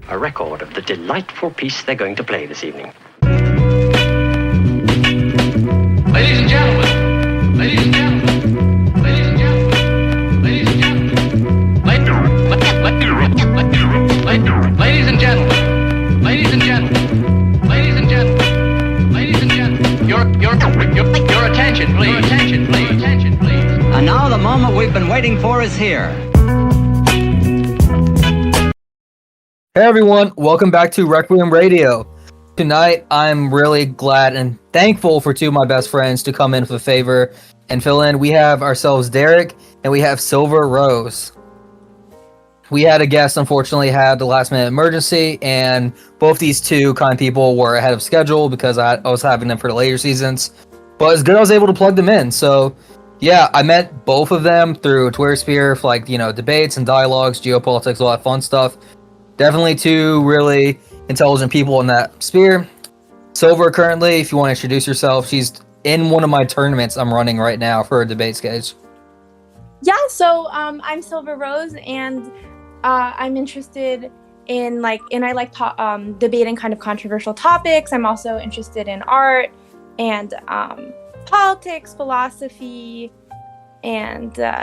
a record of the delightful piece they're going to play this evening. Ladies and gentlemen, ladies and gentlemen, ladies and gentlemen, ladies and gentlemen, ladies and gentlemen, ladies and gentlemen, ladies and gentlemen, ladies and gentlemen, your attention, please, your attention, please, attention, please. And now the moment we've been waiting for is here. Hey everyone, welcome back to Requiem Radio. Tonight, I'm really glad and thankful for two of my best friends to come in for the favor and fill in. We have ourselves Derek, and we have Silver Rose. We had a guest, unfortunately, had the last minute emergency, and both these two kind people were ahead of schedule because I was having them for the later seasons. But it's good I was able to plug them in. So, yeah, I met both of them through Twitter sphere for, debates and dialogues, geopolitics, all that fun stuff. Definitely two really intelligent people in that sphere. Silver, currently, if you want to introduce yourself, she's in one of my tournaments I'm running right now for a debate stage. Yeah, so I'm Silver Rose, and I'm interested in debating kind of controversial topics. I'm also interested in art and politics, philosophy, and so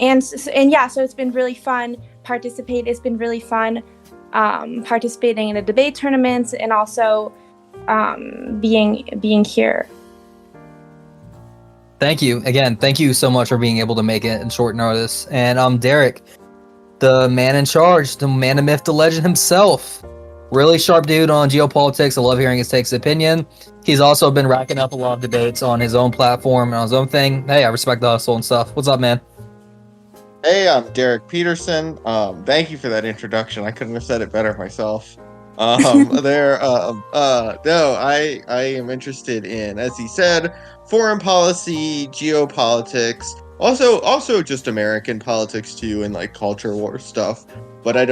it's been really fun. It's been really fun participating in the debate tournaments and also being here. Thank you. Again, thank you so much for being able to make it in short notice. And I'm Derek, the man in charge, the man, the myth, the legend himself. Really sharp dude on geopolitics. I love hearing his takes, opinion. He's also been racking up a lot of debates on his own platform and on his own thing. Hey, I respect the hustle and stuff. What's up, man? Hey, I'm Derek Peterson. Thank you for that introduction. I couldn't have said it better myself. I am interested in, as he said, foreign policy, geopolitics, also just American politics too, and culture war stuff. But I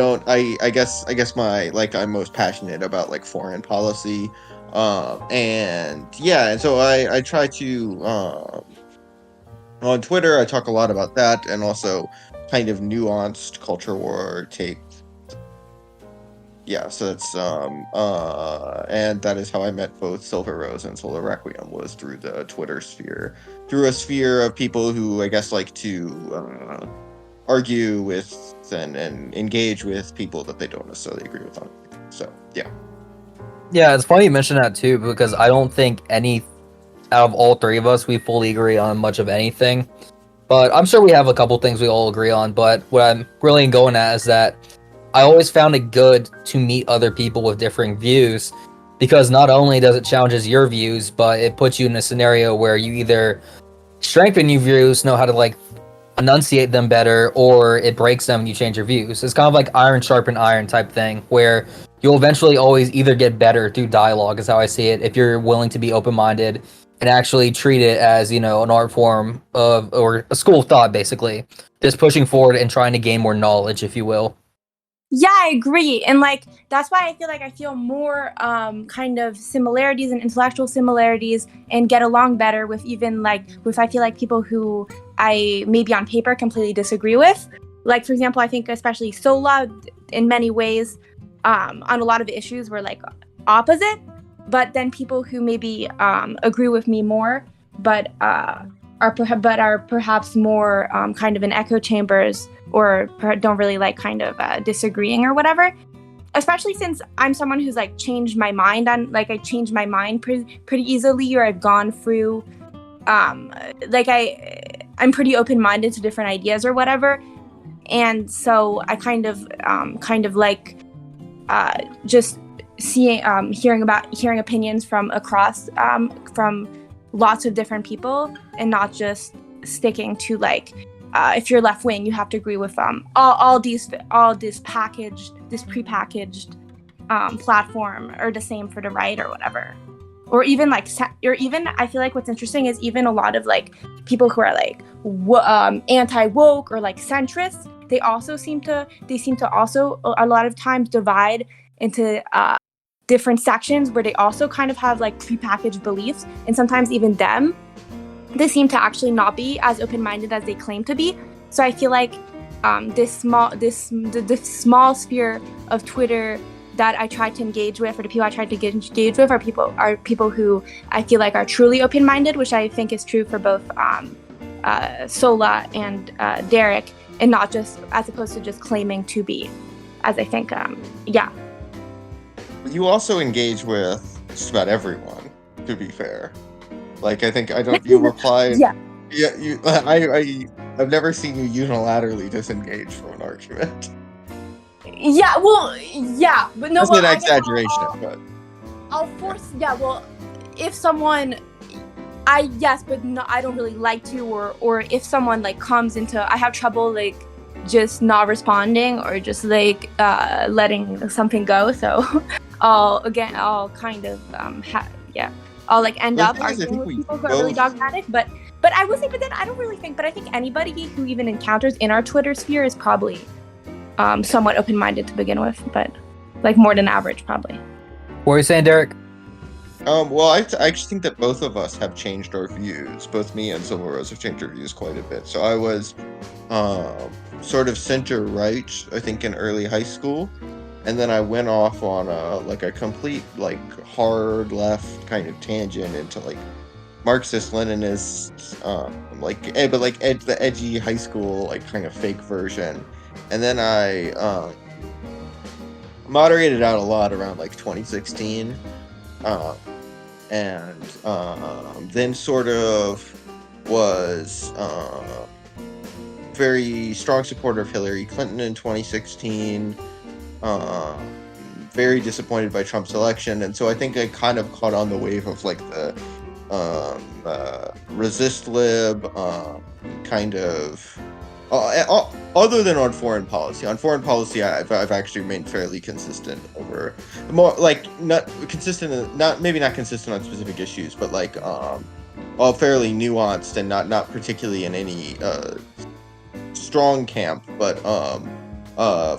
guess I'm most passionate about foreign policy. And so I try to on Twitter, I talk a lot about that, and also kind of nuanced culture war take. Yeah, so that's and that is how I met both Silver Rose and Solar Requiem, was through the Twitter sphere, through a sphere of people who I guess like to argue with and engage with people that they don't necessarily agree with on. So yeah. Yeah, it's funny you mention that too, because I don't think any out of all three of us, we fully agree on much of anything. But I'm sure we have a couple things we all agree on. But what I'm really going at is that I always found it good to meet other people with differing views, because not only does it challenges your views, but it puts you in a scenario where you either strengthen your views, know how to enunciate them better, or it breaks them and you change your views. It's kind of like iron sharpen iron type thing, where you'll eventually always either get better through dialogue, is how I see it, if you're willing to be open-minded and actually treat it as, an art form or a school of thought, basically. Just pushing forward and trying to gain more knowledge, if you will. Yeah, I agree. And that's why I feel more kind of similarities and intellectual similarities and get along better with even with I feel like people who I maybe on paper completely disagree with. For example, I think especially Sola in many ways on a lot of issues were opposite. But then people who maybe agree with me more, but are perhaps more kind of in echo chambers, or don't really disagreeing or whatever. Especially since I'm someone who's changed my mind on I changed my mind pretty easily, or I've gone through I'm pretty open-minded to different ideas or whatever, and so I kind of just hearing opinions from across from lots of different people, and not just sticking to if you're left wing you have to agree with all this prepackaged platform, or the same for the right or whatever, or even I feel what's interesting is even a lot of people who are anti-woke or centrist, they seem to also a lot of times divide into different sections where they also kind of have prepackaged beliefs, and sometimes even they seem to actually not be as open-minded as they claim to be. So I feel this small sphere of Twitter that I tried to engage with, or the people I tried to engage with, are people who I feel like are truly open-minded, which I think is true for both Sola and Derek, and not just as opposed to just claiming to be, as I think, yeah. You also engage with just about everyone, to be fair. Like, you replied. Yeah. Yeah, I've never seen you unilaterally disengage from an argument. Yeah, well, yeah, but no. That's an exaggeration, but I'll force. Yeah, well, if someone, but no, I don't really like to, or if someone like comes into, I have trouble like just not responding or just like letting something go. So I'll kind of I'll like end up arguing with people who are really dogmatic, but I will say, but then I don't really think, but I think anybody who even encounters in our Twitter sphere is probably somewhat open-minded to begin with, but like more than average probably. What are you saying, Derek? Well, I actually think that both of us have changed our views. Both me and Silver Rose have changed our views quite a bit. So I was sort of center-right, I think, in early high school. And then I went off on a complete, like, hard left kind of tangent into, like, Marxist-Leninist, the edgy high school, like, kind of fake version. And then I moderated out a lot around, like, 2016. Then sort of was very strong supporter of Hillary Clinton in 2016. Very disappointed by Trump's election, and so I think I kind of caught on the wave of like the resist lib kind of. Other than on foreign policy, I've actually remained fairly consistent over more like not consistent, maybe not consistent on specific issues, but like all fairly nuanced and not particularly in any strong camp, but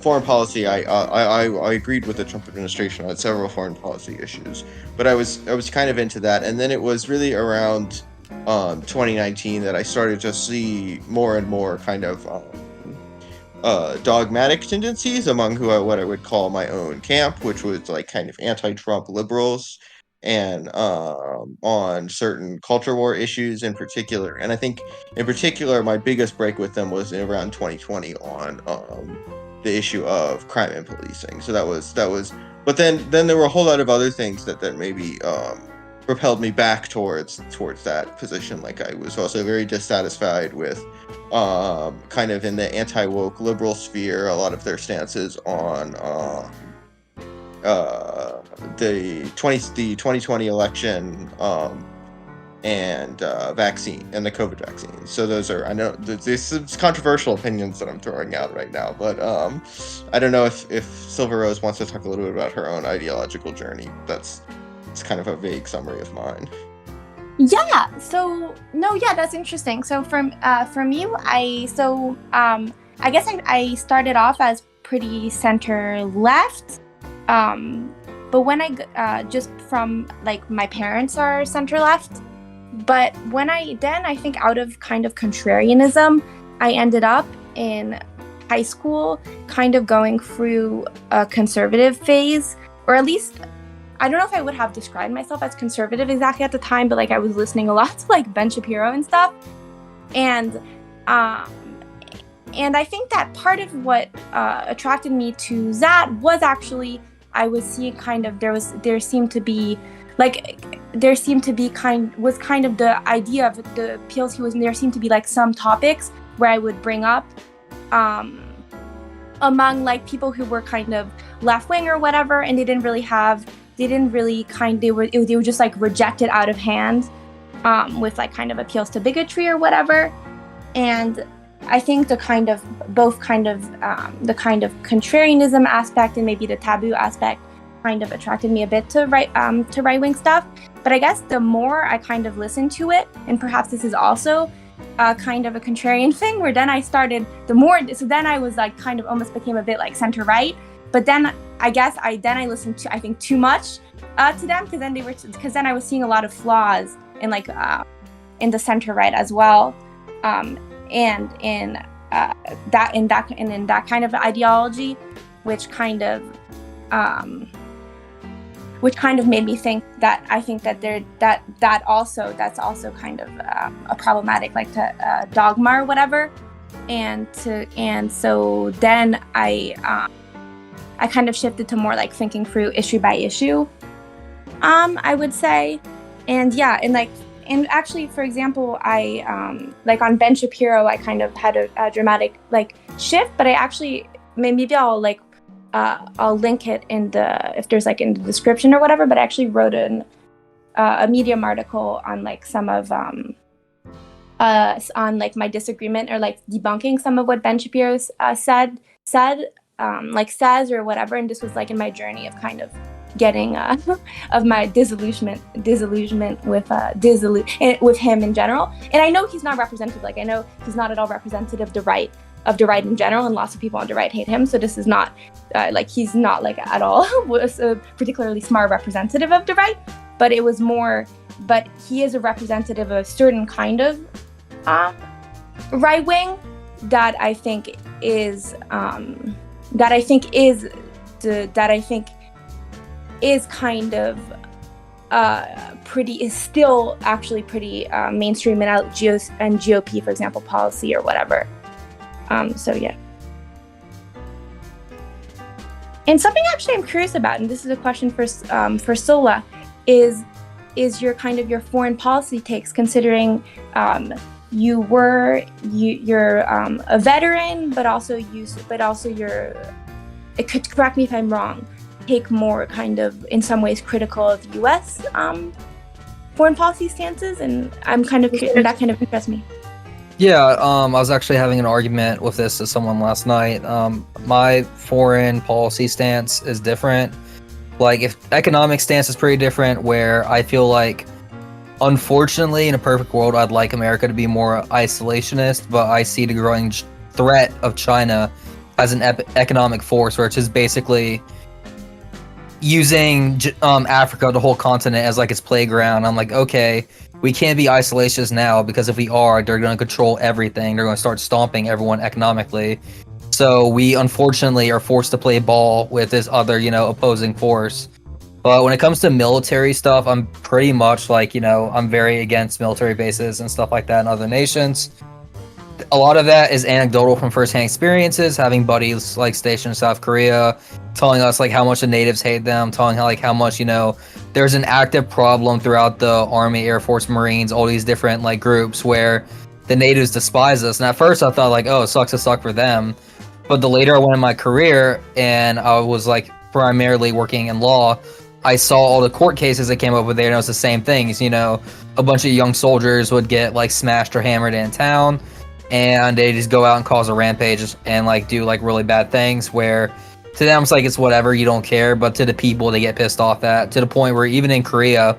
foreign policy, I agreed with the Trump administration on several foreign policy issues, but I was kind of into that, and then it was really around 2019 that I started to see more and more kind of dogmatic tendencies among what I would call my own camp, which was like kind of anti-Trump liberals, and on certain culture war issues in particular. And I think in particular my biggest break with them was around 2020 on the issue of crime and policing. So that was but then there were a whole lot of other things that maybe propelled me back towards that position. Like I was also very dissatisfied with kind of in the anti-woke liberal sphere, a lot of their stances on the 2020 election and vaccine and the COVID vaccine. So those are, I know there's some controversial opinions that I'm throwing out right now, but I don't know if Silver Rose wants to talk a little bit about her own ideological journey. It's kind of a vague summary of mine. Yeah. So no, yeah, that's interesting. So from you, I guess I started off as pretty center left, but when I just from like my parents are center left, but when I think out of kind of contrarianism, I ended up in high school kind of going through a conservative phase, or at least I don't know if I would have described myself as conservative exactly at the time, but like I was listening a lot to like Ben Shapiro and stuff, and I think that part of what attracted me to that was actually I was seeing kind of there seemed to be kind of the idea of the appeals he was, and there seemed to be like some topics where I would bring up among like people who were kind of left wing or whatever, and they were just like rejected out of hand with like kind of appeals to bigotry or whatever. And I think the kind of contrarianism aspect and maybe the taboo aspect kind of attracted me a bit to right-wing stuff. But I guess the more I kind of listened to it, and perhaps this is also kind of a contrarian thing, where then I started then I was like kind of almost became a bit like center right. But then I guess I listened to I think too much to them, because then I was seeing a lot of flaws in like in the center right as well, and in in that kind of ideology, which kind of made me think that I think that that's also kind of a problematic, like to dogma or whatever, and so then I kind of shifted to more like thinking through issue by issue, I would say, and actually, for example, I like on Ben Shapiro, I kind of had a dramatic like shift, but I actually maybe I'll link it in if there's like in the description or whatever. But I actually wrote a Medium article on like some of on like my disagreement or like debunking some of what Ben Shapiro said like says or whatever, and this was like in my journey of kind of getting of my disillusionment with him in general. And I know he's not representative, like I know he's not at all representative of the right in general, and lots of people on the right hate him, so this is not like he's not like at all was a particularly smart representative of the right, but he is a representative of a certain kind of right wing that I think is kind of is still actually pretty mainstream in GOP, for example, policy or whatever. So yeah. And something actually I'm curious about, and this is a question for Sola, is your kind of your foreign policy takes, considering you're a veteran, but also you're, it could correct me if I'm wrong, take more kind of in some ways critical of U.S. Foreign policy stances, and I'm kind of that kind of interests me. Yeah, I was actually having an argument with this to someone last night. My foreign policy stance is different. Like, if economic stance is pretty different, where I feel like, unfortunately, in a perfect world, I'd like America to be more isolationist, but I see the growing threat of China as an economic force, which is basically using Africa, the whole continent, as like its playground. I'm like, okay, we can't be isolationist now, because if we are, they're going to control everything. They're going to start stomping everyone economically. So we unfortunately are forced to play ball with this other, opposing force. But when it comes to military stuff, I'm pretty much like, I'm very against military bases and stuff like that in other nations. A lot of that is anecdotal from firsthand experiences, having buddies like stationed in South Korea, telling us like how much the natives hate them, telling how much, there's an active problem throughout the Army, Air Force, Marines, all these different like groups where the natives despise us. And at first I thought like, oh, it sucks to suck for them. But the later I went in my career and I was like primarily working in law, I saw all the court cases that came up with there, and it was the same things. A bunch of young soldiers would get like smashed or hammered in town, and they just go out and cause a rampage and like do like really bad things, where to them it's like it's whatever, you don't care, but to the people they get pissed off at, to the point where even in Korea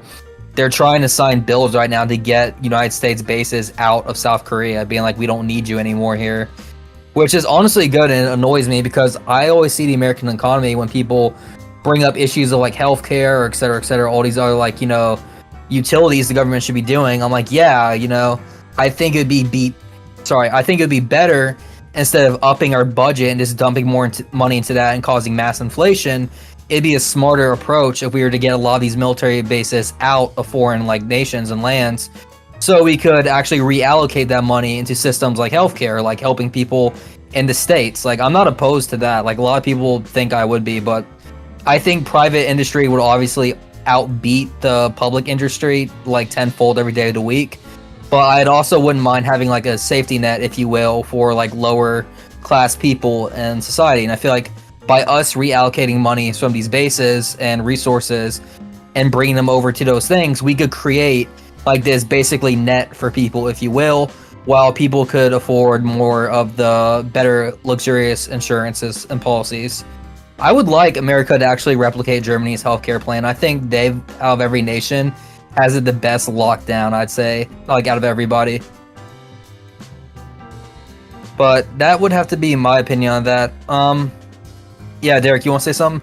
they're trying to sign bills right now to get United States bases out of South Korea, being like, we don't need you anymore here, which is honestly good, and it annoys me because I always see the American economy when people bring up issues of like healthcare or et cetera, all these other like, utilities the government should be doing. I'm like, yeah, I think it'd be better, instead of upping our budget and just dumping more money into that and causing mass inflation, it'd be a smarter approach if we were to get a lot of these military bases out of foreign like nations and lands, so we could actually reallocate that money into systems like healthcare, like helping people in the States. Like, I'm not opposed to that. Like, a lot of people think I would be, but I think private industry would obviously outbeat the public industry like tenfold every day of the week. But I'd also wouldn't mind having like a safety net, if you will, for like lower class people in society. And I feel like by us reallocating money from these bases and resources and bringing them over to those things, we could create like this basically net for people, if you will, while people could afford more of the better luxurious insurances and policies. I would like America to actually replicate Germany's healthcare plan. I think they've, out of every nation, has it the best lockdown, I'd say, like out of everybody. But that would have to be my opinion on that. Yeah, Derek, you want to say something?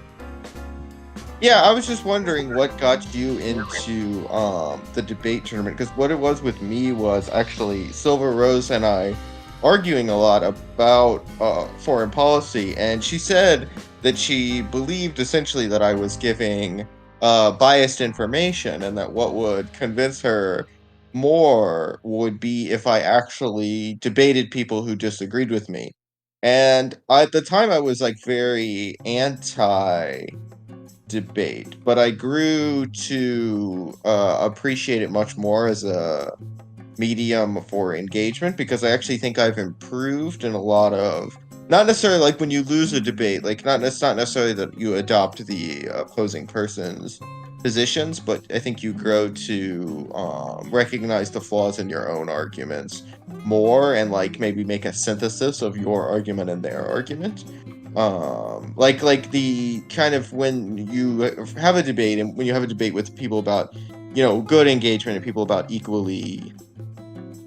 Yeah, I was just wondering what got you into the debate tournament, because what it was with me was actually Silver Rose and I arguing a lot about foreign policy, and she said that she believed essentially that I was giving biased information, and that what would convince her more would be if I actually debated people who disagreed with me. And at the time, I was like very anti debate, but I grew to appreciate it much more as a medium for engagement, because I actually think I've improved in a lot of, not necessarily like when you lose a debate, like it's not necessarily that you adopt the opposing person's positions, but I think you grow to recognize the flaws in your own arguments more, and like maybe make a synthesis of your argument and their argument. Like the kind of, when you have a debate, and when you have a debate with people about, good engagement, and people about equally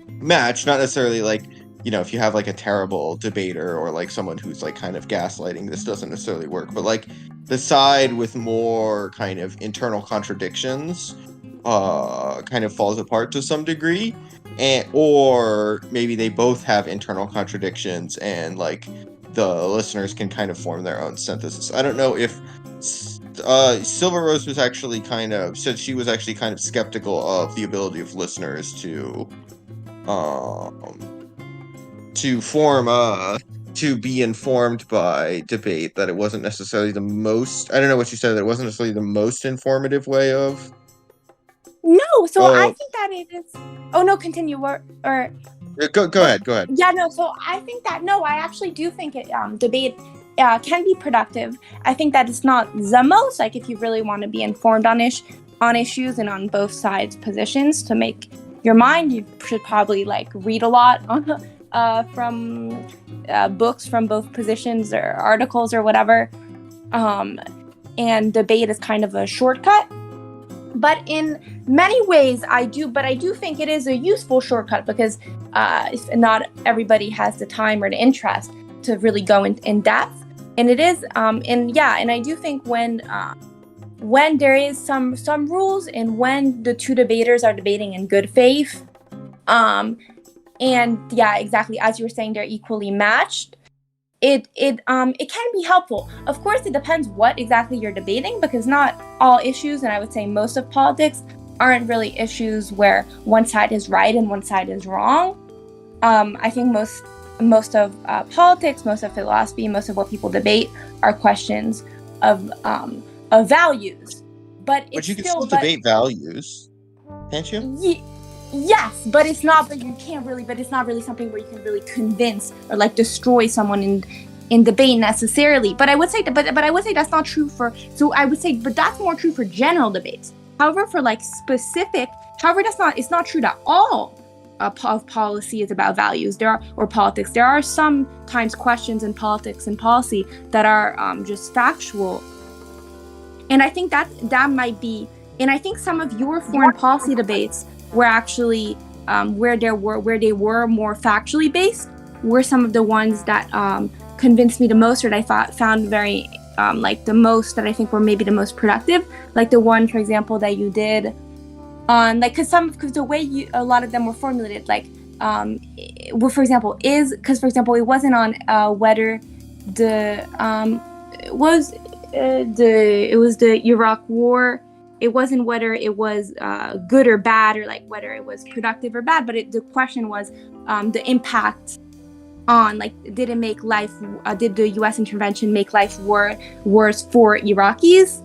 match, not necessarily like, if you have like a terrible debater, or like someone who's like kind of gaslighting, this doesn't necessarily work, but like the side with more kind of internal contradictions kind of falls apart to some degree, or maybe they both have internal contradictions, and like the listeners can kind of form their own synthesis. I don't know if Silver Rose was actually said she was actually kind of skeptical of the ability of listeners to be informed by debate, that it wasn't necessarily the most, I don't know what you said, that it wasn't necessarily the most informative way of. No, so I think that it is. Oh no, continue or. Go ahead. Yeah, no. So I think that I actually do think it debate can be productive. I think that it's not the most, like, if you really want to be informed on issues and on both sides' positions to make your mind, you should probably like read a lot on from books from both positions or articles or whatever. And debate is kind of a shortcut. But in many ways, I do think it is a useful shortcut, because if not everybody has the time or the interest to really go in depth. And it is, and I do think when there is some rules, and when the two debaters are debating in good faith, and exactly as you were saying, they're equally matched, it can be helpful. Of course, it depends what exactly you're debating, because not all issues, and I would say most of politics, aren't really issues where one side is right and one side is wrong. I think most of politics, most of philosophy, most of what people debate are questions of values. But you can still debate values, can't you? Yes, but it's not. But you can't really. But it's not really something where you can really convince or like destroy someone in debate necessarily. But I would say that. But I would say that's not true for. So I would say, but that's more true for general debates. However, for like specific. However, it's not true that all of policy is about values. Or politics. There are sometimes questions in politics and policy that are just factual. And I think that might be. And I think some of your foreign policy debates were actually where they were more factually based, were some of the ones that convinced me the most, or that I found very like the most, that I think were maybe the most productive. Like the one, for example, that you did on because the way a lot of them were formulated, like for example, it wasn't on whether it was the Iraq War. It wasn't whether it was good or bad, or like whether it was productive or bad, but the question was the impact on, like, did the U.S. intervention make life worse for Iraqis?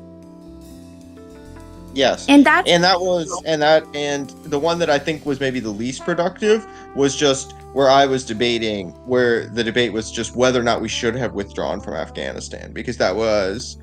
Yes, and the one that I think was maybe the least productive was just where I was debating, where the debate was just whether or not we should have withdrawn from Afghanistan, because that was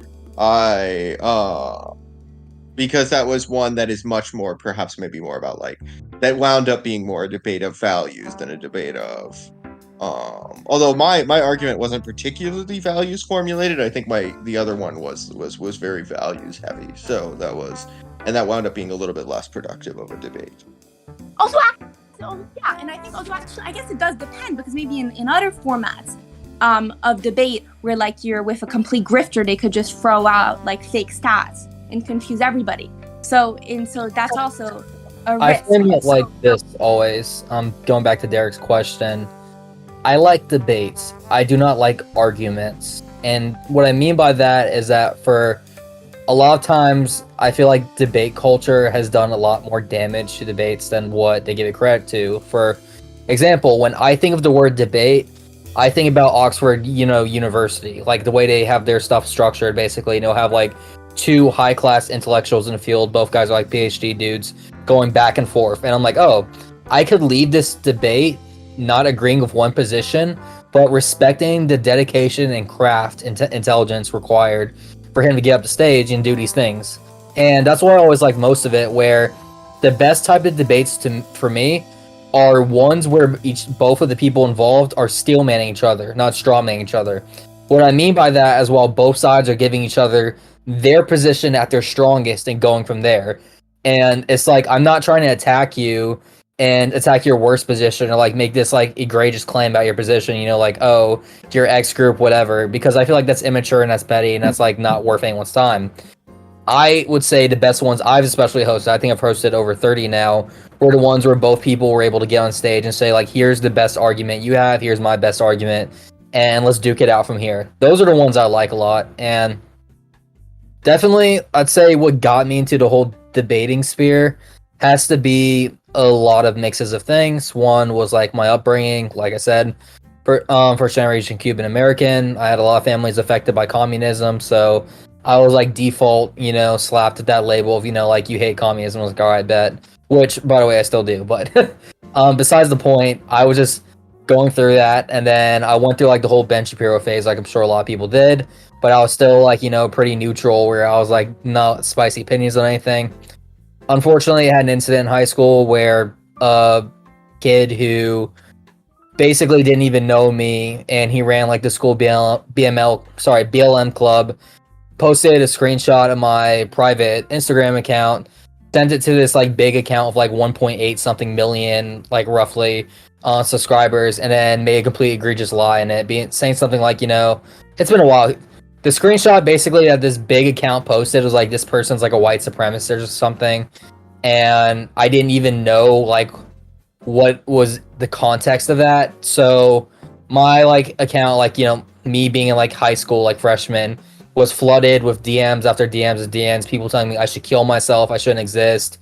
because that was one that is much more, perhaps maybe more about, like, that wound up being more a debate of values than a debate of, although my argument wasn't particularly values formulated. I think the other one was very values heavy. So that wound up being a little bit less productive of a debate. Also, and I think also actually, I guess it does depend, because maybe in other formats of debate where, like, you're with a complete grifter, they could just throw out like fake stats and confuse everybody. So that's also a risk. I frame it like this always. Going back to Derek's question, I like debates. I do not like arguments. And what I mean by that is that for a lot of times, I feel like debate culture has done a lot more damage to debates than what they give it credit to. For example, when I think of the word debate, I think about Oxford, University, like the way they have their stuff structured, basically, have like two high-class intellectuals in the field, both guys are like PhD dudes, going back and forth. And I'm like, oh, I could leave this debate not agreeing with one position, but respecting the dedication and craft and intelligence required for him to get up the stage and do these things. And that's why I always like most of it, where the best type of debates for me are ones where both of the people involved are steel-manning each other, not straw-manning each other. What I mean by that is, while both sides are giving each other their position at their strongest and going from there. And it's like, I'm not trying to attack you and attack your worst position, or like make this like egregious claim about your position, like, oh, your X group, whatever, because I feel like that's immature and that's petty and that's like not worth anyone's time. I would say the best ones I've especially hosted, I think I've hosted over 30 now, were the ones where both people were able to get on stage and say, like, here's the best argument you have, here's my best argument, and let's duke it out from here. Those are the ones I like a lot. And definitely, I'd say what got me into the whole debating sphere has to be a lot of mixes of things. One was like my upbringing, like I said, first generation Cuban American. I had a lot of families affected by communism, so I was like default, slapped at that label of, like, you hate communism. I was like, all right, bet. Which, by the way, I still do. But besides the point, I was just going through that, and then I went through like the whole Ben Shapiro phase, like I'm sure a lot of people did. But I was still like, pretty neutral, where I was like, not spicy opinions on anything. Unfortunately, I had an incident in high school where a kid who basically didn't even know me, and he ran like the school BLM club, posted a screenshot of my private Instagram account, sent it to this like big account of like 1.8 something million, like roughly, subscribers, and then made a complete egregious lie in it, saying something like, it's been a while. The screenshot basically that this big account posted was like, this person's like a white supremacist or something, and I didn't even know like what was the context of that. So my like account, like, me being in like high school, like freshman, was flooded with DMs after DMs and DMs, people telling me I should kill myself, I shouldn't exist.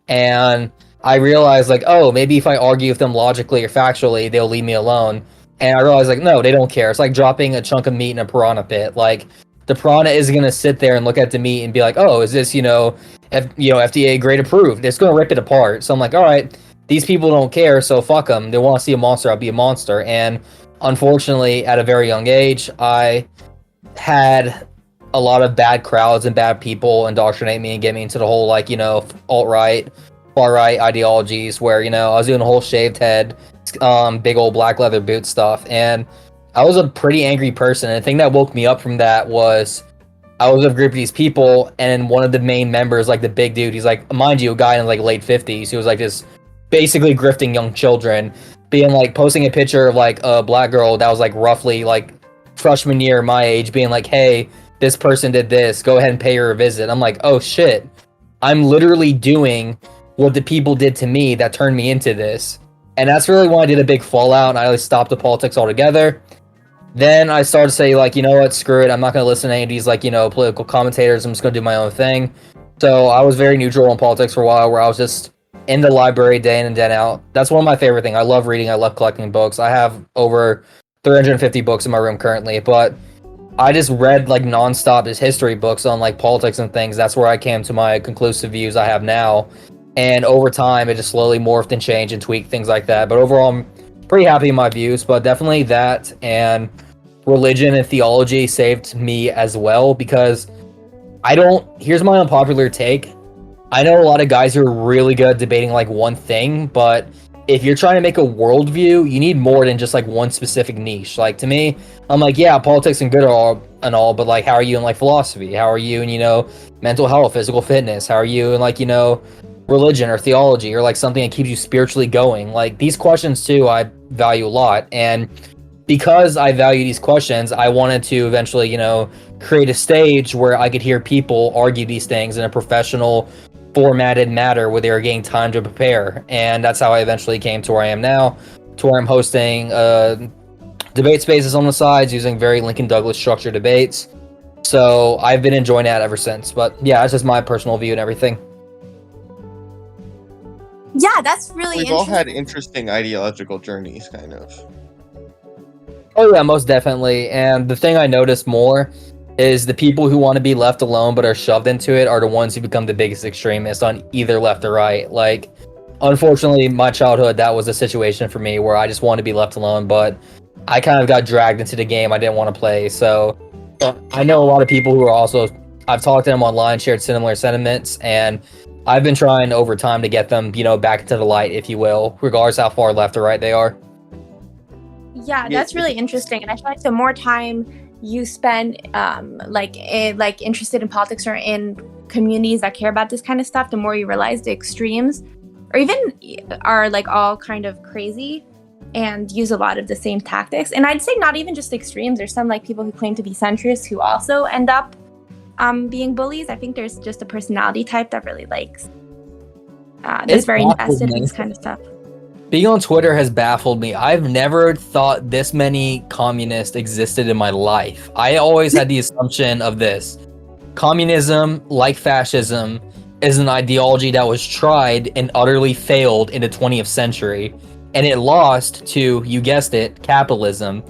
And I realized like, oh, maybe if I argue with them logically or factually, they'll leave me alone. And I realized, like, no, they don't care. It's like dropping a chunk of meat in a piranha pit. Like, the piranha isn't going to sit there and look at the meat and be like, oh, is this, FDA grade approved? It's going to rip it apart. So I'm like, all right, these people don't care, so fuck them. They want to see a monster, I'll be a monster. And unfortunately, at a very young age, I had a lot of bad crowds and bad people indoctrinate me and get me into the whole, like, alt-right, far-right ideologies where, I was doing a whole shaved head, big old black leather boot stuff, and I was a pretty angry person. And the thing that woke me up from that was I was with a group of these people, and one of the main members, like the big dude, he's like, mind you, a guy in like late 50s, he was like this basically grifting young children, being like posting a picture of like a black girl that was like roughly like freshman year my age, being like, hey, this person did this, go ahead and pay her a visit. I'm like, oh shit, I'm literally doing what the people did to me that turned me into this. And that's really when I did a big fallout, and I stopped the politics altogether. Then I started to say, like, you know what, screw it, I'm not going to listen to any of these, like, political commentators, I'm just going to do my own thing. So I was very neutral in politics for a while, where I was just in the library day in and day out. That's one of my favorite things. I love reading, I love collecting books. I have over 350 books in my room currently, but I just read, like, nonstop just history books on, like, politics and things. That's where I came to my conclusive views I have now. And over time, it just slowly morphed and changed and tweaked, things like that. But overall, I'm pretty happy in my views. But definitely that and religion and theology saved me as well, because here's my unpopular take. I know a lot of guys who are really good at debating, like, one thing, but if you're trying to make a worldview, you need more than just, like, one specific niche. Like, to me, I'm like, yeah, politics and good and all, but, like, how are you in, like, philosophy? How are you in, mental health, physical fitness? How are you in, like, religion or theology, or like something that keeps you spiritually going? Like, these questions too I value a lot, and because I value these questions, I wanted to eventually create a stage where I could hear people argue these things in a professional formatted matter where they were getting time to prepare. And that's how I eventually came to where I am now, to where I'm hosting a debate spaces on the sides using very Lincoln Douglas structured debates. So I've been enjoying that ever since. But yeah, that's just my personal view and everything. Yeah, that's really We've all interesting. had interesting ideological journeys, kind of. Oh yeah, most definitely. And the thing I noticed more is the people who want to be left alone but are shoved into it are the ones who become the biggest extremists on either left or right. Like, unfortunately, my childhood, that was a situation for me where I just wanted to be left alone, but I kind of got dragged into the game I didn't want to play. So I know a lot of people who are also, I've talked to them online, shared similar sentiments, and I've been trying over time to get them, back into the light, if you will, regardless how far left or right they are. Yeah, that's really interesting. And I feel like the more time you spend interested in politics or in communities that care about this kind of stuff, the more you realize the extremes or even are like all kind of crazy and use a lot of the same tactics. And I'd say not even just extremes. There's some like people who claim to be centrists who also end up being bullies. I think there's just a personality type that really likes is very invested in this kind of stuff. Being on Twitter has baffled me. I've never thought this many communists existed in my life. I always had the assumption of this. Communism, like fascism, is an ideology that was tried and utterly failed in the 20th century. And it lost to, you guessed it, capitalism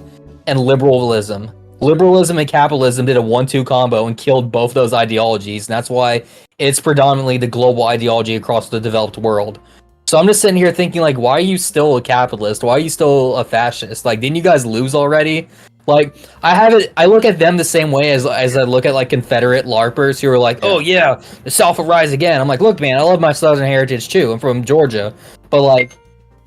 and liberalism. Liberalism and capitalism did a 1-2 combo and killed both those ideologies. And that's why it's predominantly the global ideology across the developed world. So I'm just sitting here thinking, like, why are you still a capitalist? Why are you still a fascist? Like, didn't you guys lose already? Like, I look at them the same way as I look at, like, Confederate LARPers who are like, oh, yeah, the South will rise again. I'm like, look, man, I love my Southern heritage, too. I'm from Georgia. But, like,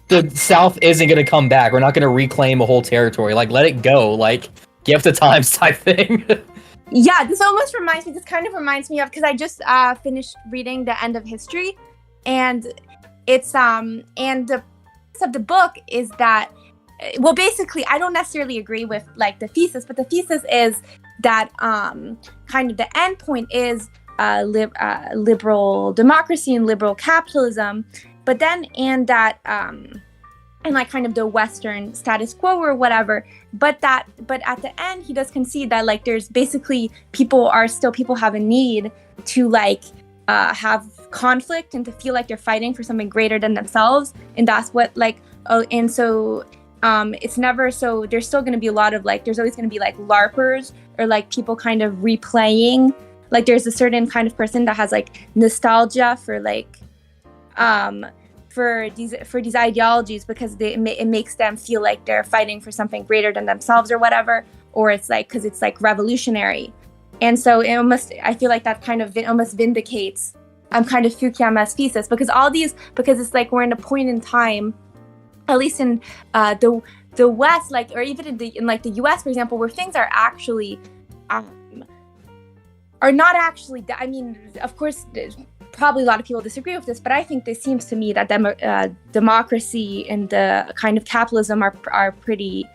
the South isn't going to come back. We're not going to reclaim a whole territory. Like, let it go. Like, give the times type thing. Yeah, this kind of reminds me of, because I just finished reading The End of History, and it's and the premise of the book is that, well, basically I don't necessarily agree with like the thesis, but the thesis is that kind of the end point is liberal democracy and liberal capitalism, but then and that and like kind of the Western status quo or whatever, but at the end he does concede that like there's basically people have a need to like have conflict and to feel like they're fighting for something greater than themselves, and that's what like and so it's never, so there's still going to be a lot of like, there's always going to be like LARPers or like people kind of replaying, like there's a certain kind of person that has like nostalgia for like for these ideologies because it makes them feel like they're fighting for something greater than themselves or whatever, or it's like because it's like revolutionary. And so I feel like that kind of almost vindicates kind of Fukuyama's thesis, because it's like we're in a point in time, at least in the West, like, or even in like the US, for example, where things are actually are not actually. I mean, of course, probably a lot of people disagree with this, but I think this seems to me that democracy and the kind of capitalism are pretty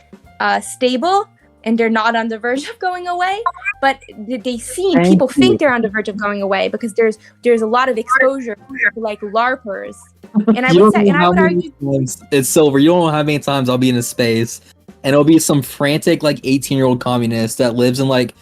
stable. And they're not on the verge of going away, but people think they're on the verge of going away because there's a lot of exposure to like LARPers. And I would argue it's Silver. You don't know how many times I'll be in a space and it'll be some frantic like 18-year-old communist that lives in like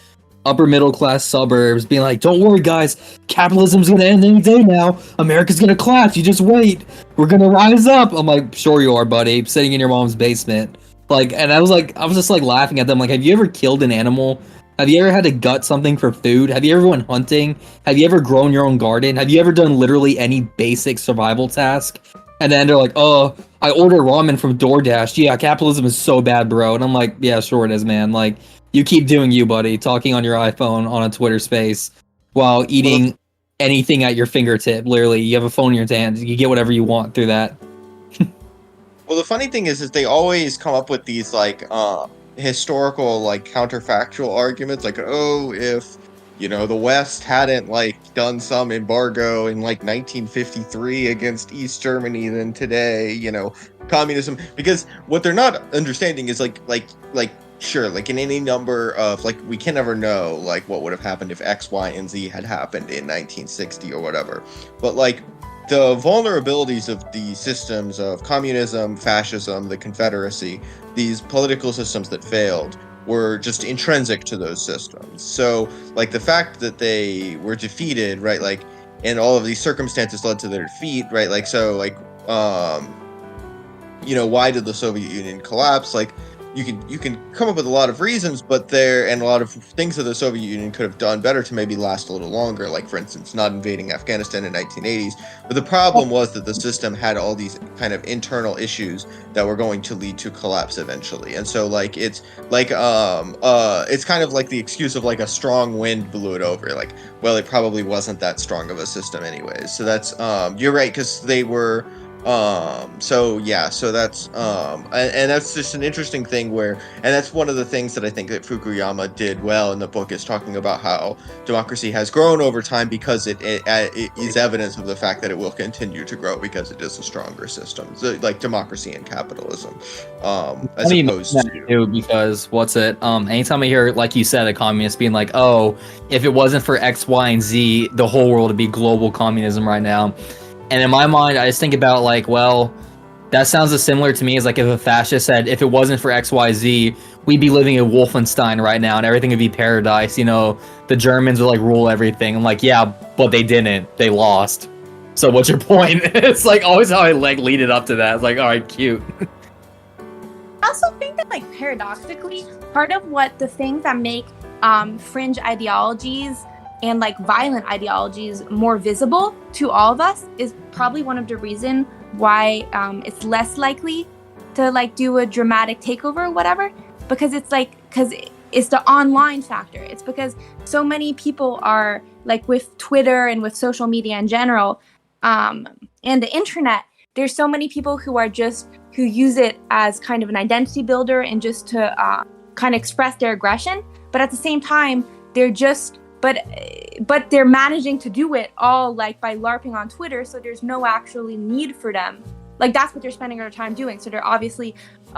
upper middle class suburbs being like, don't worry guys, capitalism's gonna end any day now. America's gonna collapse. You just wait. We're gonna rise up. I'm like, sure you are, buddy. Sitting in your mom's basement. Like, and I was just like laughing at them. Like, have you ever killed an animal? Have you ever had to gut something for food? Have you ever went hunting? Have you ever grown your own garden? Have you ever done literally any basic survival task? And then they're like, oh, I order ramen from DoorDash. Yeah, capitalism is so bad, bro. And I'm like, yeah, sure it is, man. Like, you keep doing you, buddy, talking on your iPhone on a Twitter space while eating anything at your fingertip. Literally, you have a phone in your hand. You get whatever you want through that. Well, the funny thing is they always come up with these like historical like counterfactual arguments, like, oh, if the West hadn't like done some embargo in like 1953 against East Germany, then today, communism. Because what they're not understanding is like sure, like in any number of like we can never know like what would have happened if X, Y, and Z had happened in 1960 or whatever, but like the vulnerabilities of the systems of communism, fascism, the Confederacy, these political systems that failed, were just intrinsic to those systems. So, like, the fact that they were defeated, right, like, and all of these circumstances led to their defeat, right, like, so, like, you know, why did the Soviet Union collapse? Like, you can come up with a lot of reasons, but and a lot of things that the Soviet Union could have done better to maybe last a little longer, like, for instance, not invading Afghanistan in 1980s. But the problem was that the system had all these kind of internal issues that were going to lead to collapse eventually. And so, like, it's kind of like the excuse of, like, a strong wind blew it over. Like, well, it probably wasn't that strong of a system anyways. So that's you're right, because they were so that's and that's just an interesting thing and that's one of the things that I think that Fukuyama did well in the book, is talking about how democracy has grown over time because it is evidence of the fact that it will continue to grow because it is a stronger system, so, like democracy and capitalism, as opposed to because anytime I hear, like you said, a communist being like, oh, if it wasn't for X, Y, and Z, the whole world would be global communism right now. And in my mind, I just think about, like, well, that sounds as similar to me as, like, if a fascist said, if it wasn't for XYZ, we'd be living in Wolfenstein right now and everything would be paradise. You know, the Germans would, like, rule everything. I'm like, yeah, but they didn't. They lost. So what's your point? It's, like, always how I, like, lead it up to that. It's like, all right, cute. I also think that, like, paradoxically, part of what the things that make fringe ideologies and, like, violent ideologies more visible to all of us is probably one of the reasons why it's less likely to, like, do a dramatic takeover or whatever, because it's the online factor. It's because so many people are, like, with Twitter and with social media in general, and the internet, there's so many people who use it as kind of an identity builder and just to kind of express their aggression, but at the same time, but they're managing to do it all, like, by LARPing on Twitter, so there's no actually need for them. Like, that's what they're spending their time doing. So they're obviously it's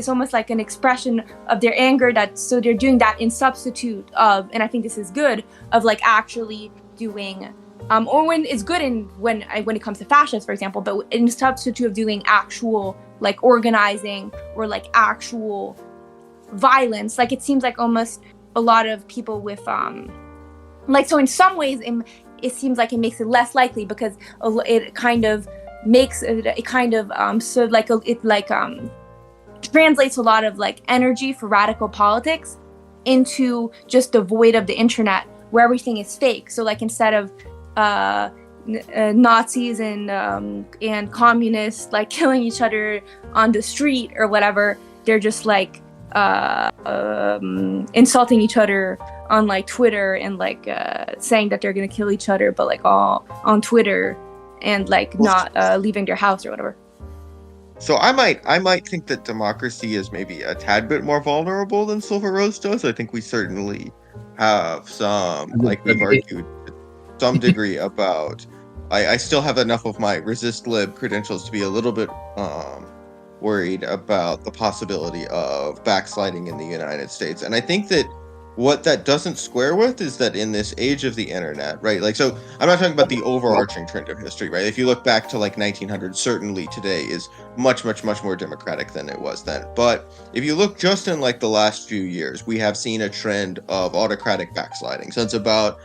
almost like an expression of their anger, so they're doing that in substitute of, and I think this is good, of, like, actually doing or when it's good when it comes to fascists, for example, but in substitute of doing actual, like, organizing or, like, actual violence. Like, it seems like almost a lot of people with like, so in some ways it seems like it makes it less likely, because it kind of makes it kind of translates a lot of, like, energy for radical politics into just the void of the internet where everything is fake. So, like, instead of Nazis and communists, like, killing each other on the street or whatever, they're just, like, insulting each other on, like, Twitter and, like, saying that they're gonna kill each other, but, like, all on Twitter and, like, not leaving their house or whatever. So I might think that democracy is maybe a tad bit more vulnerable than Silver Rose does. I think we certainly have some, like, we've argued to some degree about. I still have enough of my resist lib credentials to be a little bit worried about the possibility of backsliding in the United States. And I think that what that doesn't square with is that in this age of the internet, right? Like, so I'm not talking about the overarching trend of history, right? If you look back to, like, 1900, certainly today is much, much, much more democratic than it was then. But if you look just in, like, the last few years, we have seen a trend of autocratic backsliding. Since about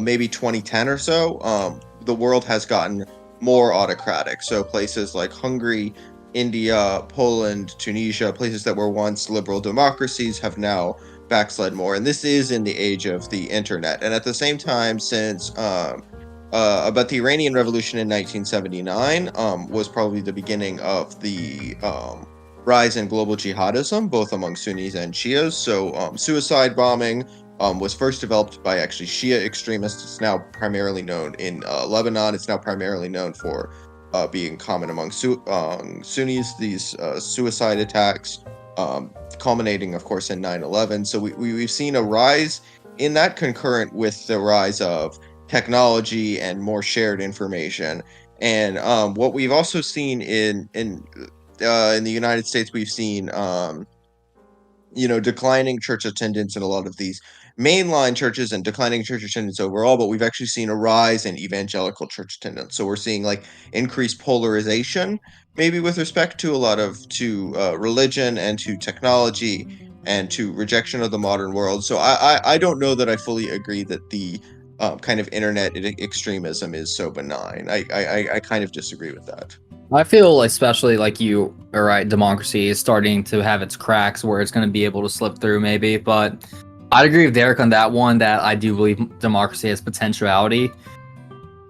maybe 2010 or so, the world has gotten more autocratic. So places like Hungary, India, Poland, Tunisia, places that were once liberal democracies, have now backslid more. And this is in the age of the internet. And at the same time, since about the Iranian Revolution in 1979 was probably the beginning of the rise in global jihadism, both among Sunnis and Shias. So suicide bombing was first developed by actually Shia extremists. It's now primarily known in Lebanon. It's now primarily known for being common among Sunnis, these suicide attacks, culminating, of course, in 9/11. So we've seen a rise in that, concurrent with the rise of technology and more shared information. And what we've also seen in the United States, we've seen declining church attendance in a lot of these mainline churches and declining church attendance overall, but we've actually seen a rise in evangelical church attendance. So we're seeing like increased polarization, maybe with respect to religion and to technology and to rejection of the modern world. So I don't know that I fully agree that the kind of internet extremism is so benign. I kind of disagree with that. I feel especially like you are right, democracy is starting to have its cracks where it's going to be able to slip through maybe, but I'd agree with Derek on that one that I do believe democracy has potentiality.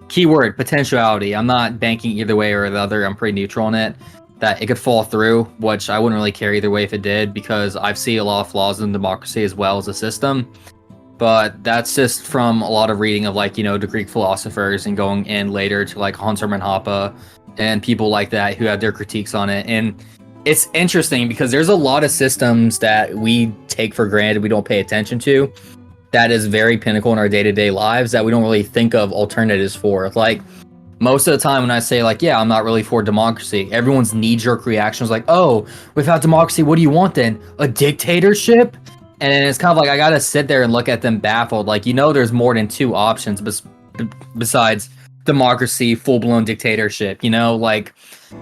Keyword, potentiality. I'm not banking either way or the other. I'm pretty neutral on it. That it could fall through, which I wouldn't really care either way if it did, because I've seen a lot of flaws in democracy as well as a system. But that's just from a lot of reading of like, the Greek philosophers and going in later to like Hans Hermann Hoppe and people like that who have their critiques on it. And it's interesting because there's a lot of systems that we take for granted, we don't pay attention to, that is very pinnacle in our day-to-day lives that we don't really think of alternatives for. Like, most of the time when I say like, yeah, I'm not really for democracy, everyone's knee-jerk reaction is like, oh, without democracy, what do you want then? A dictatorship? And it's kind of like, I gotta sit there and look at them baffled. Like, there's more than two options besides democracy, full-blown dictatorship, like,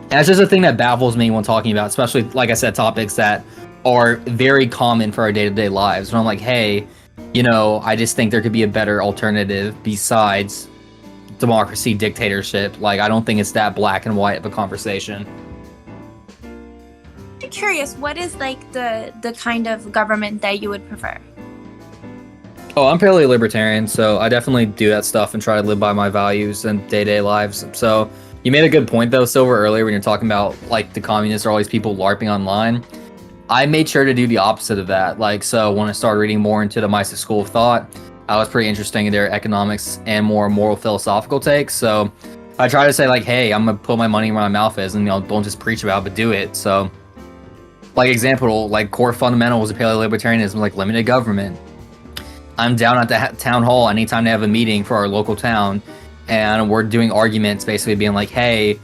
that's just a thing that baffles me when talking about, especially, like I said, topics that are very common for our day-to-day lives. And I'm like, hey, I just think there could be a better alternative besides democracy, dictatorship. Like, I don't think it's that black and white of a conversation. I'm curious, what is like the kind of government that you would prefer? Oh, I'm fairly libertarian, so I definitely do that stuff and try to live by my values and day-to-day lives. So you made a good point though, Silver, earlier when you're talking about like the communists are always people LARPing online. I made sure to do the opposite of that. Like, so when I started reading more into the Mises School of Thought, I was pretty interested in their economics and more moral philosophical takes. So I try to say like, hey, I'm gonna put my money where my mouth is, and don't just preach about it, but do it. So, like example, like core fundamentals of paleo-libertarianism, like limited government. I'm down at the town hall anytime they have a meeting for our local town, and we're doing arguments basically being like, hey,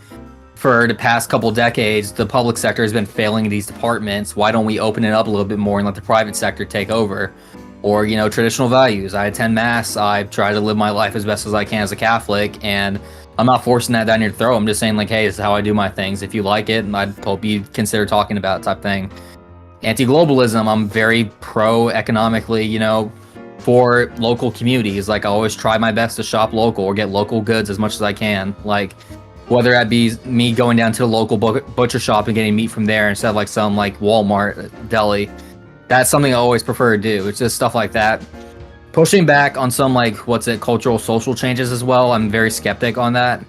for the past couple decades, the public sector has been failing these departments. Why don't we open it up a little bit more and let the private sector take over? Or, traditional values. I attend mass. I try to live my life as best as I can as a Catholic, and I'm not forcing that down your throat. I'm just saying like, hey, this is how I do my things. If you like it, I'd hope you consider talking about it type thing. Anti-globalism, I'm very pro-economically, for local communities. Like, I always try my best to shop local or get local goods as much as I can. Like, whether that be me going down to the local butcher shop and getting meat from there instead of like some like Walmart deli. That's something I always prefer to do. It's just stuff like that. Pushing back on some like, cultural social changes as well. I'm very skeptic on that,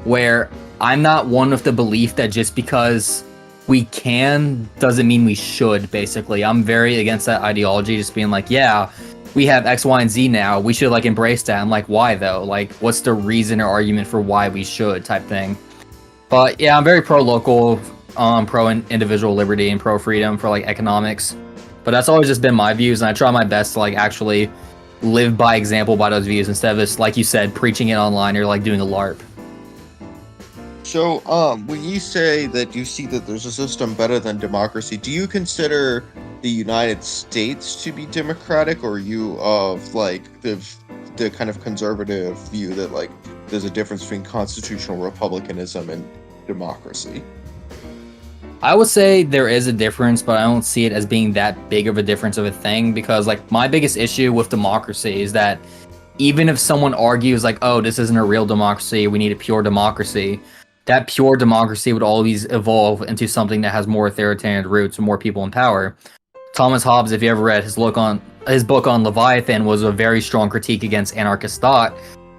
where I'm not one with the belief that just because we can doesn't mean we should, basically. I'm very against that ideology, just being like, yeah, we have X, Y, and Z now. We should like embrace that. I'm like, why though? Like, what's the reason or argument for why we should type thing? But yeah, I'm very pro-local, pro-individual liberty and pro-freedom for like economics. But that's always just been my views, and I try my best to like actually live by example by those views instead of just, like you said, preaching it online or like doing a LARP. So, when you say that you see that there's a system better than democracy, do you consider the United States to be democratic, or are you of like the kind of conservative view that like there's a difference between constitutional republicanism and democracy? I would say there is a difference, but I don't see it as being that big of a difference of a thing, because like my biggest issue with democracy is that even if someone argues like, oh, this isn't a real democracy, we need a pure democracy, that pure democracy would always evolve into something that has more authoritarian roots and more people in power. Thomas Hobbes, if you ever read his book on Leviathan, was a very strong critique against anarchist thought,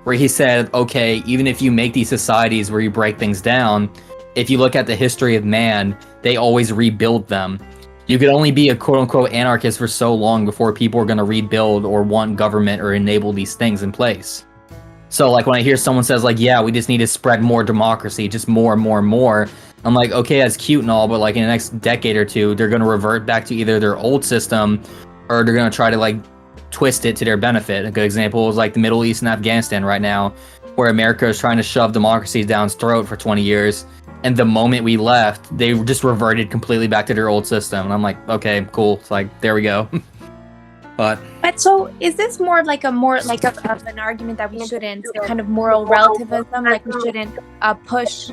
where he said, okay, even if you make these societies where you break things down, if you look at the history of man, they always rebuild them. You could only be a quote-unquote anarchist for so long before people are going to rebuild or want government or enable these things in place. So like when I hear someone says like, yeah, we just need to spread more democracy, just more and more and more, I'm like, okay, that's cute and all, but like in the next decade or two, they're going to revert back to either their old system or they're going to try to like twist it to their benefit. A good example is like the Middle East and Afghanistan right now, where America is trying to shove democracy down its throat for 20 years. And the moment we left, they just reverted completely back to their old system. And I'm like, okay, cool. It's like, there we go. But so is this more like of an argument that we shouldn't kind of moral relativism, like we shouldn't push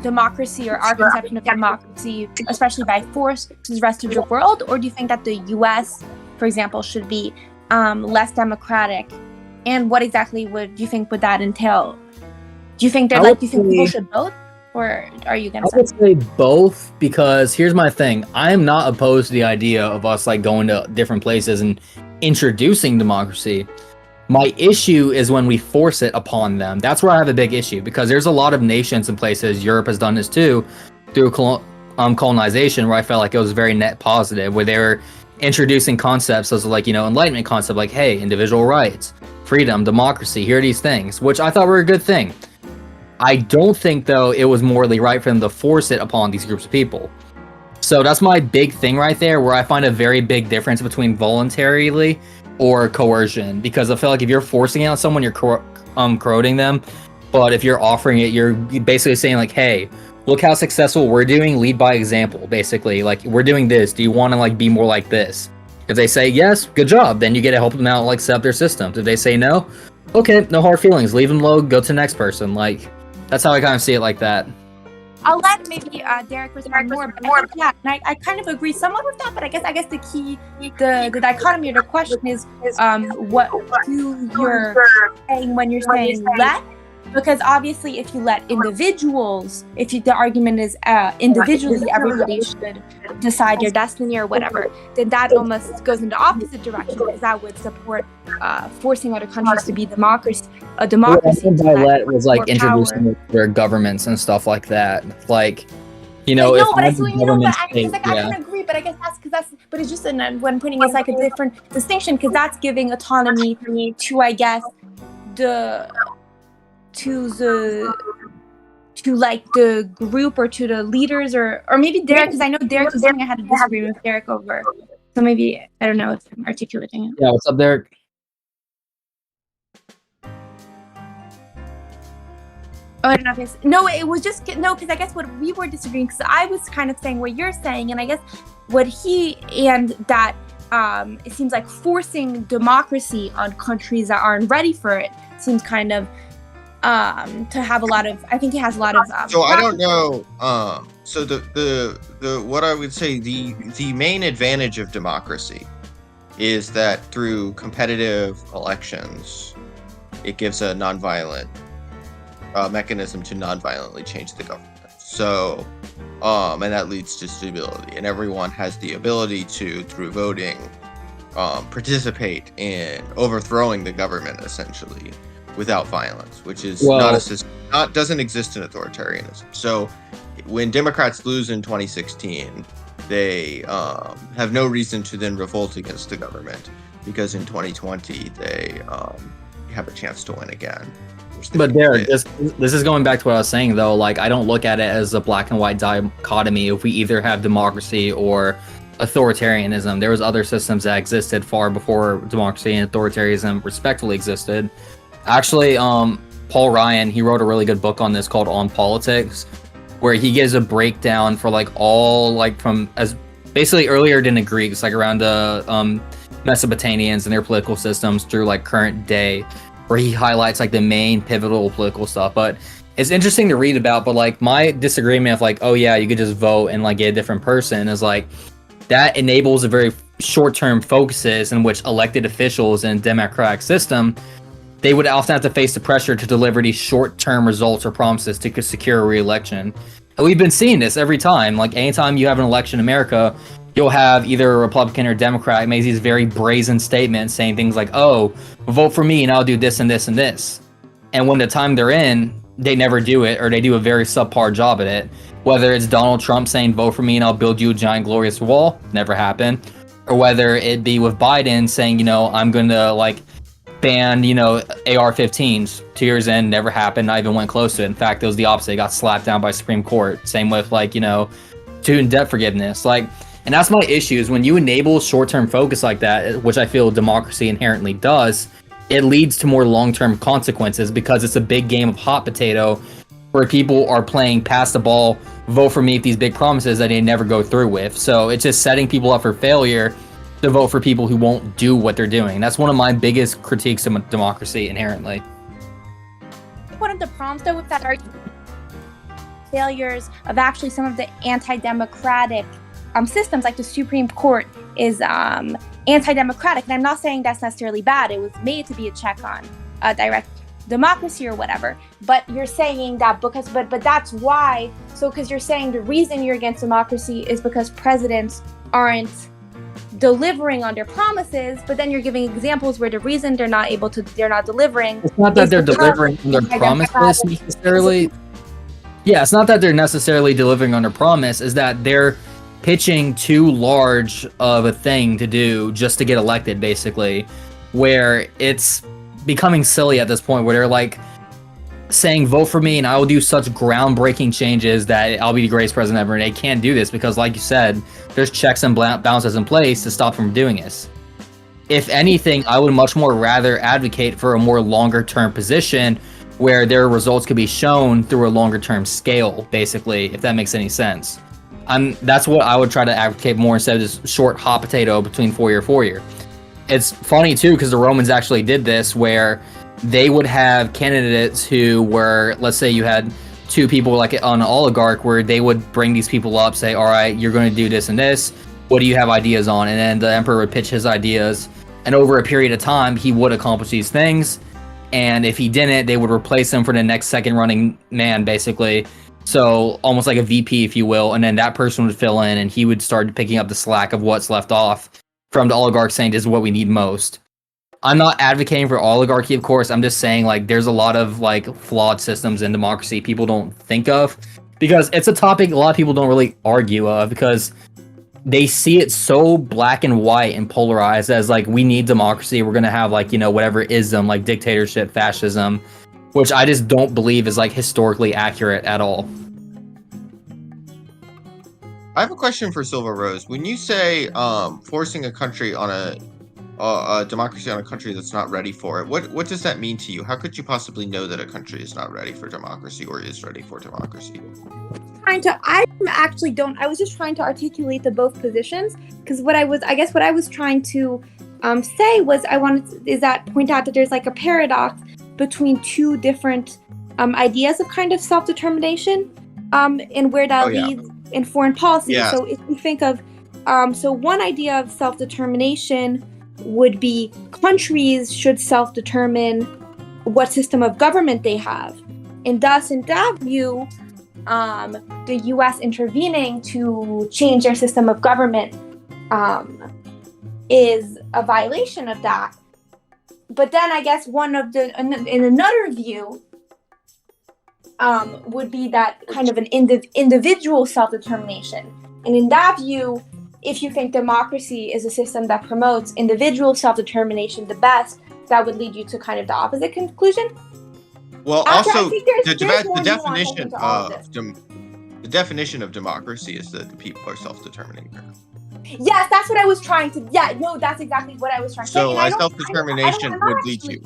democracy or our conception of democracy, especially by force, to the rest of the world? Or do you think that the U.S., for example, should be less democratic? And what exactly would that entail? Do you think people should vote, or are you against I would say both, because here's my thing. I am not opposed to the idea of us like going to different places and introducing democracy. My issue is when we force it upon them. That's where I have a big issue, because there's a lot of nations and places, Europe has done this too, through colonization, where I felt like it was very net positive, where they were introducing concepts as like, Enlightenment concept, like, hey, individual rights, freedom, democracy, here are these things, which I thought were a good thing. I don't think, though, it was morally right for them to force it upon these groups of people. So that's my big thing right there, where I find a very big difference between voluntarily or coercion. Because I feel like if you're forcing it on someone, you're corroding them. But if you're offering it, you're basically saying like, hey, look how successful we're doing, lead by example, basically. Like, we're doing this. Do you want to like be more like this? If they say yes, good job. Then you get to help them out, like set up their systems. If they say no, okay, no hard feelings. Leave them low, go to the next person. Like, that's how I kind of see it like that. I'll let maybe Derek respond more. Yeah, and I kind of agree somewhat with that, but I guess the key, the dichotomy of the question is who you're saying when you're saying let. Because obviously, if you let individuals, the argument is individually everybody should decide their destiny or whatever, then that almost goes in the opposite direction, because that would support forcing other countries to be a democracy. By let was like introducing their governments and stuff like that. Like, I can agree, but I guess but it's just when putting it's like a different distinction, because that's giving autonomy to, I guess, to the group or to the leaders or maybe Derek, because I know Derek is something I had to disagree with Derek over. So maybe, I don't know if I'm articulating it. Yeah, what's up, Derek? Oh, I don't know if it was just, because I guess what we were disagreeing, because I was kind of saying what you're saying, and I guess what that it seems like forcing democracy on countries that aren't ready for it seems kind of to have a lot of, I think it has a lot of so I don't know, so the what I would say, the main advantage of democracy is that through competitive elections it gives a nonviolent mechanism to nonviolently change the government. So and that leads to stability, and everyone has the ability to, through voting, participate in overthrowing the government essentially without violence, which is doesn't exist in authoritarianism. So when Democrats lose in 2016, they have no reason to then revolt against the government, because in 2020 they have a chance to win again. But Derek, this is going back to what I was saying, though. Like, I don't look at it as a black and white dichotomy if we either have democracy or authoritarianism. There was other systems that existed far before democracy and authoritarianism respectively existed. Actually, Paul Ryan, he wrote a really good book on this called On Politics, where he gives a breakdown for like all, like, from as basically earlier than the Greeks, like around the Mesopotamians and their political systems through like current day, where he highlights like the main pivotal political stuff. But it's interesting to read about. But like my disagreement of like, oh yeah, you could just vote and like get a different person, is like that enables a very short-term focuses in which elected officials in a democratic system, they would often have to face the pressure to deliver these short-term results or promises to secure a re-election. And we've been seeing this every time. Like, anytime you have an election in America, you'll have either a Republican or Democrat make these very brazen statements saying things like, oh, vote for me and I'll do this and this and this. And when the time they're in, they never do it, or they do a very subpar job at it. Whether it's Donald Trump saying, vote for me and I'll build you a giant glorious wall, never happened. Or whether it be with Biden saying, I'm going to like ban, AR-15s 2 years in, never happened, not even went close to it. In fact, it was the opposite. It got slapped down by Supreme Court. Same with like, student debt forgiveness. Like, and that's my issue, is when you enable short-term focus like that, which I feel democracy inherently does, it leads to more long-term consequences because it's a big game of hot potato where people are playing pass the ball, vote for me with these big promises that they never go through with. So it's just setting people up for failure to vote for people who won't do what they're doing. That's one of my biggest critiques of democracy inherently. One of the problems though with that argument, failures of actually some of the anti-democratic systems, like the Supreme Court is anti-democratic, and I'm not saying that's necessarily bad. It was made to be a check on direct democracy or whatever, but you're saying that because but that's why, so because you're saying the reason you're against democracy is because presidents aren't delivering on their promises, but then you're giving examples where the reason they're not delivering, it's not that they're delivering on their promises necessarily. Yeah, it's not that they're necessarily delivering on their promise, is that they're pitching too large of a thing to do just to get elected, basically, where it's becoming silly at this point, where they're like saying, vote for me and I will do such groundbreaking changes that I'll be the greatest president ever. And they can't do this because, like you said, there's checks and balances in place to stop them from doing this. If anything, I would much more rather advocate for a more longer term position where their results could be shown through a longer term scale, basically, if that makes any sense. That's what I would try to advocate more instead of this short hot potato between 4-year. It's funny too, because the Romans actually did this, where they would have candidates who were, let's say you had two people like on an oligarch, where they would bring these people up, say, all right, you're going to do this and this. What do you have ideas on? And then the emperor would pitch his ideas. And over a period of time, he would accomplish these things. And if he didn't, they would replace him for the next second running man, basically. So almost like a VP, if you will. And then that person would fill in and he would start picking up the slack of what's left off from the oligarch, saying this is what we need most. I'm not advocating for oligarchy, of course. I'm just saying, like, there's a lot of like flawed systems in democracy people don't think of, because it's a topic a lot of people don't really argue of, because they see it so black and white and polarized as like, we need democracy, we're gonna have like, you know, whatever ism, like dictatorship, fascism, which I just don't believe is like historically accurate at all. I have a question for Silver Rose. When you say forcing a country on a democracy on a country that's not ready for it, what does that mean to you? How could you possibly know that a country is not ready for democracy or is ready for democracy? I was just trying to articulate the both positions, because what I was trying to say was point out that there's like a paradox between two different ideas of kind of self-determination and where that leads in foreign policy. Yeah. So if you think of so one idea of self-determination would be countries should self-determine what system of government they have, and thus in that view the U.S. intervening to change their system of government is a violation of that. But then I guess in another view would be that kind of an individual self-determination. And in that view, if you think democracy is a system that promotes individual self-determination the best, that would lead you to kind of the opposite conclusion. Well, also, the definition of democracy is that the people are self-determining. Yes, that's what I was trying to. Yeah, no, that's exactly what I was trying to say. So, self-determination would lead you.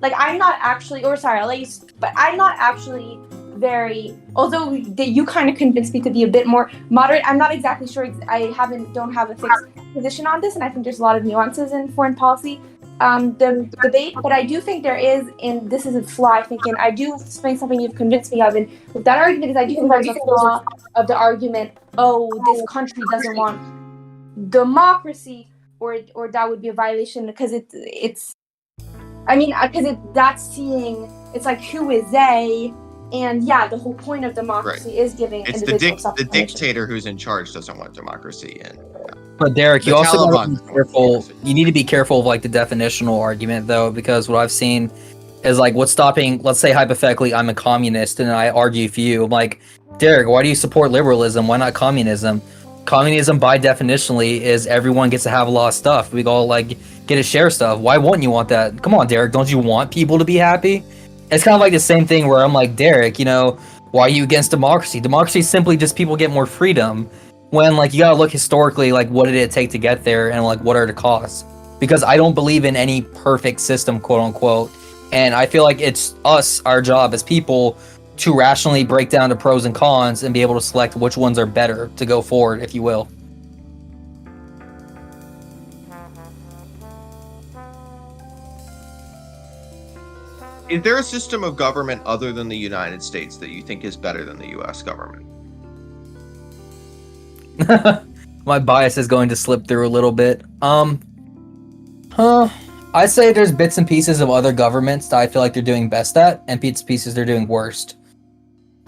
I'm not actually, or sorry, I'll let you. But I'm not actually very. Although you kind of convinced me to be a bit more moderate, I'm not exactly sure. I don't have a fixed position on this, and I think there's a lot of nuances in foreign policy. The debate, but I do think there is, and this is a flaw, I think, and I do explain something you've convinced me of, and with that argument is I do think there's a flaw of the argument, this country doesn't want democracy, or that would be a violation, because that's seeing, it's like, who is they, and the whole point of democracy is giving individual self-determination. The dictator who's in charge doesn't want democracy, and But Derek, you also gotta be careful. You need to be careful of like the definitional argument, though, because what I've seen is like, what's stopping? Let's say hypothetically, I'm a communist and I argue for you. I'm like, Derek, why do you support liberalism? Why not communism? Communism, by definitionally, is everyone gets to have a lot of stuff. We all like get to share stuff. Why wouldn't you want that? Come on, Derek, don't you want people to be happy? It's kind of like the same thing where I'm like, Derek, why are you against democracy? Democracy is simply just people get more freedom. When like you gotta look historically, like what did it take to get there, and like what are the costs? because I don't believe in any perfect system, quote unquote. And I feel like it's our job as people to rationally break down the pros and cons and be able to select which ones are better to go forward, if you will. Is there a system of government other than the United States that you think is better than the U.S. government? My bias is going to slip through a little bit. I say there's bits and pieces of other governments that I feel like they're doing best at, and bits and pieces they're doing worst.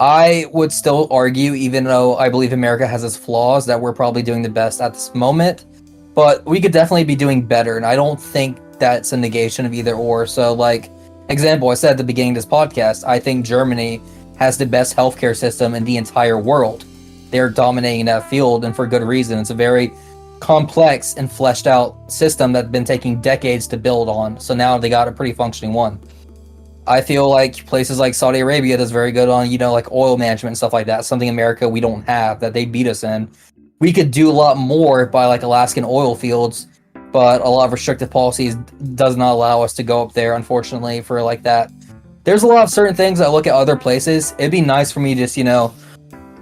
I would still argue, even though I believe America has its flaws, that we're probably doing the best at this moment. But we could definitely be doing better, and I don't think that's a negation of either or. So, like, example, I said at the beginning of this podcast, I think Germany has the best healthcare system in the entire world. They're dominating that field, and for good reason. It's a very complex and fleshed out system that's been taking decades to build on. So now they got a pretty functioning one. I feel like places like Saudi Arabia does very good on, like oil management and stuff like that. Something America we don't have that they beat us in. We could do a lot more by like Alaskan oil fields, but a lot of restrictive policies does not allow us to go up there, unfortunately, for like that. There's a lot of certain things I look at other places. It'd be nice for me to just,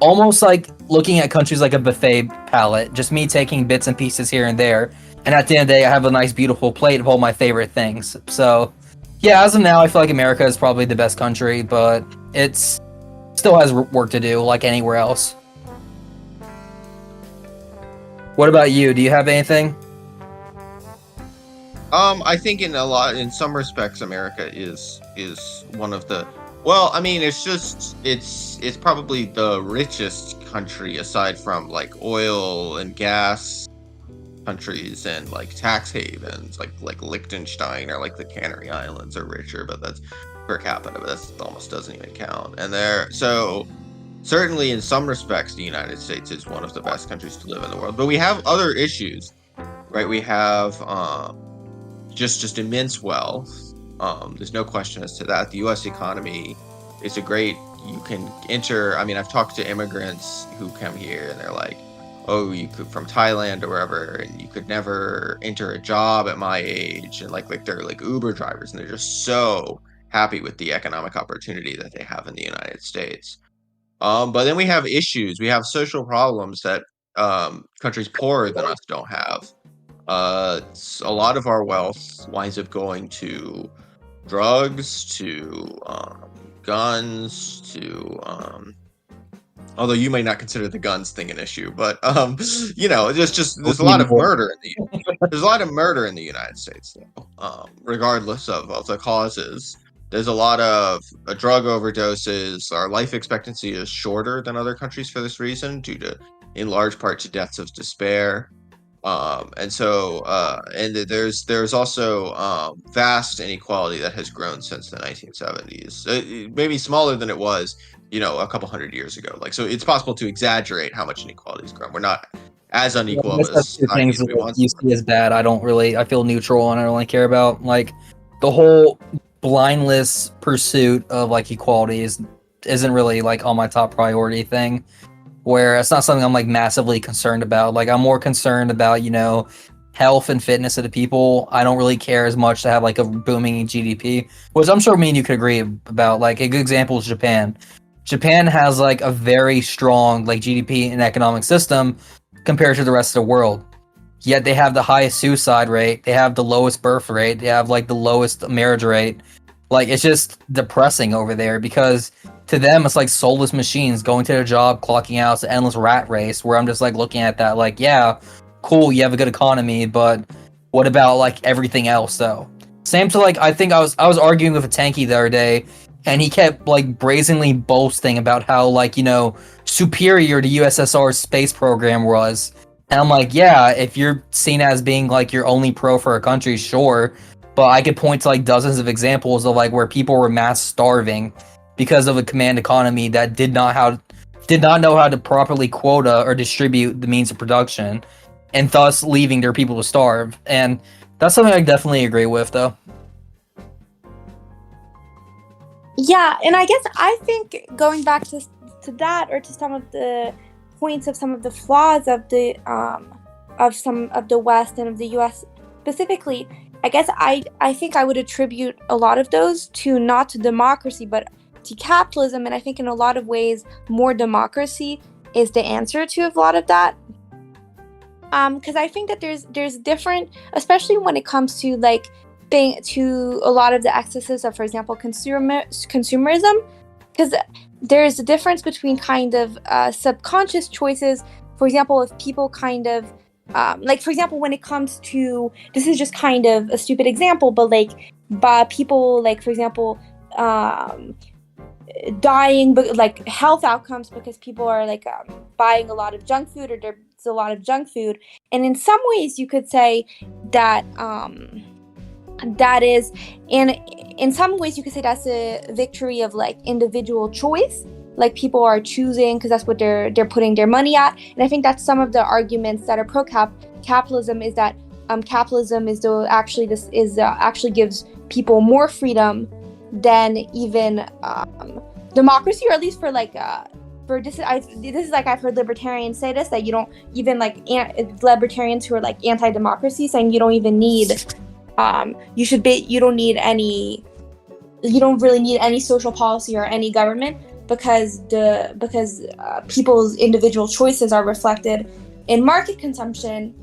almost like looking at countries like a buffet palette, just me taking bits and pieces here and there. And at the end of the day, I have a nice, beautiful plate of all my favorite things. So, yeah, as of now, I feel like America is probably the best country, but it's still has work to do, like anywhere else. What about you? Do you have anything? I think in some respects, America is one of the. Well, I mean, it's probably the richest country aside from like oil and gas countries and like tax havens, like Liechtenstein or like the Canary Islands are richer, but that's per capita, but that almost doesn't even count. And so certainly in some respects, the United States is one of the best countries to live in the world. But we have other issues, right? We have just immense wealth. There's no question as to that. The U.S. economy is you can enter. I mean, I've talked to immigrants who come here and they're like, oh, you could from Thailand or wherever, and you could never enter a job at my age. And like they're like Uber drivers and they're just so happy with the economic opportunity that they have in the United States. But then we have issues. We have social problems that countries poorer than us don't have. A lot of our wealth winds up going to drugs, to guns, to although you may not consider the guns thing an issue, but there's a lot of murder there's a lot of murder in the United States, though, regardless of the causes. There's a lot of drug overdoses. Our life expectancy is shorter than other countries for this reason, due to, in large part, to deaths of despair. And there's also vast inequality that has grown since the 1970s. Maybe smaller than it was, a couple hundred years ago. Like, so it's possible to exaggerate how much inequality has grown. We're not as unequal as two things that you see as bad. I feel neutral and I don't really care about. Like, the whole blindless pursuit of like equality isn't really like on my top priority thing. Where it's not something I'm like massively concerned about. Like, I'm more concerned about, health and fitness of the people. I don't really care as much to have like a booming GDP, which I'm sure me and you could agree about. Like, a good example is Japan. Japan has like a very strong like GDP and economic system compared to the rest of the world. Yet they have the highest suicide rate. They have the lowest birth rate. They have like the lowest marriage rate. Like, it's just depressing over there because to them, it's like soulless machines going to their job, clocking out. It's an endless rat race where I'm just like looking at that like, yeah, cool, you have a good economy, but what about like everything else though? Same to like, I think I was arguing with a tanky the other day, and he kept like brazenly boasting about how like, superior the USSR's space program was. And I'm like, yeah, if you're seen as being like your only pro for a country, sure. But I could point to like dozens of examples of like where people were mass starving because of a command economy that did not know how to properly quota or distribute the means of production, and thus leaving their people to starve. And that's something I definitely agree with, though. Yeah, and I guess I think going back to that, or to some of the points of some of the flaws of the some of the West and of the U.S. specifically, I guess I think I would attribute a lot of those to not to democracy, but to capitalism. And I think in a lot of ways, more democracy is the answer to a lot of that. Because I think that there's different, especially when it comes to like to a lot of the excesses of, for example, consumerism. Because there's a difference between kind of subconscious choices. For example, if people kind of like, for example, when it comes to, this is just kind of a stupid example, but like, people like, for example, dying, but like health outcomes because people are like buying a lot of junk food, or there's a lot of junk food. And in some ways you could say that that is, and in some ways you could say that's a victory of like individual choice, like people are choosing because that's what they're putting their money at. And I think that's some of the arguments that are pro capitalism, is that capitalism is actually gives people more freedom than even democracy, or at least for like for this is like, I've heard libertarians say this, that you don't even like libertarians who are like anti-democracy saying you don't even need you don't really need any social policy or any government, because people's individual choices are reflected in market consumption.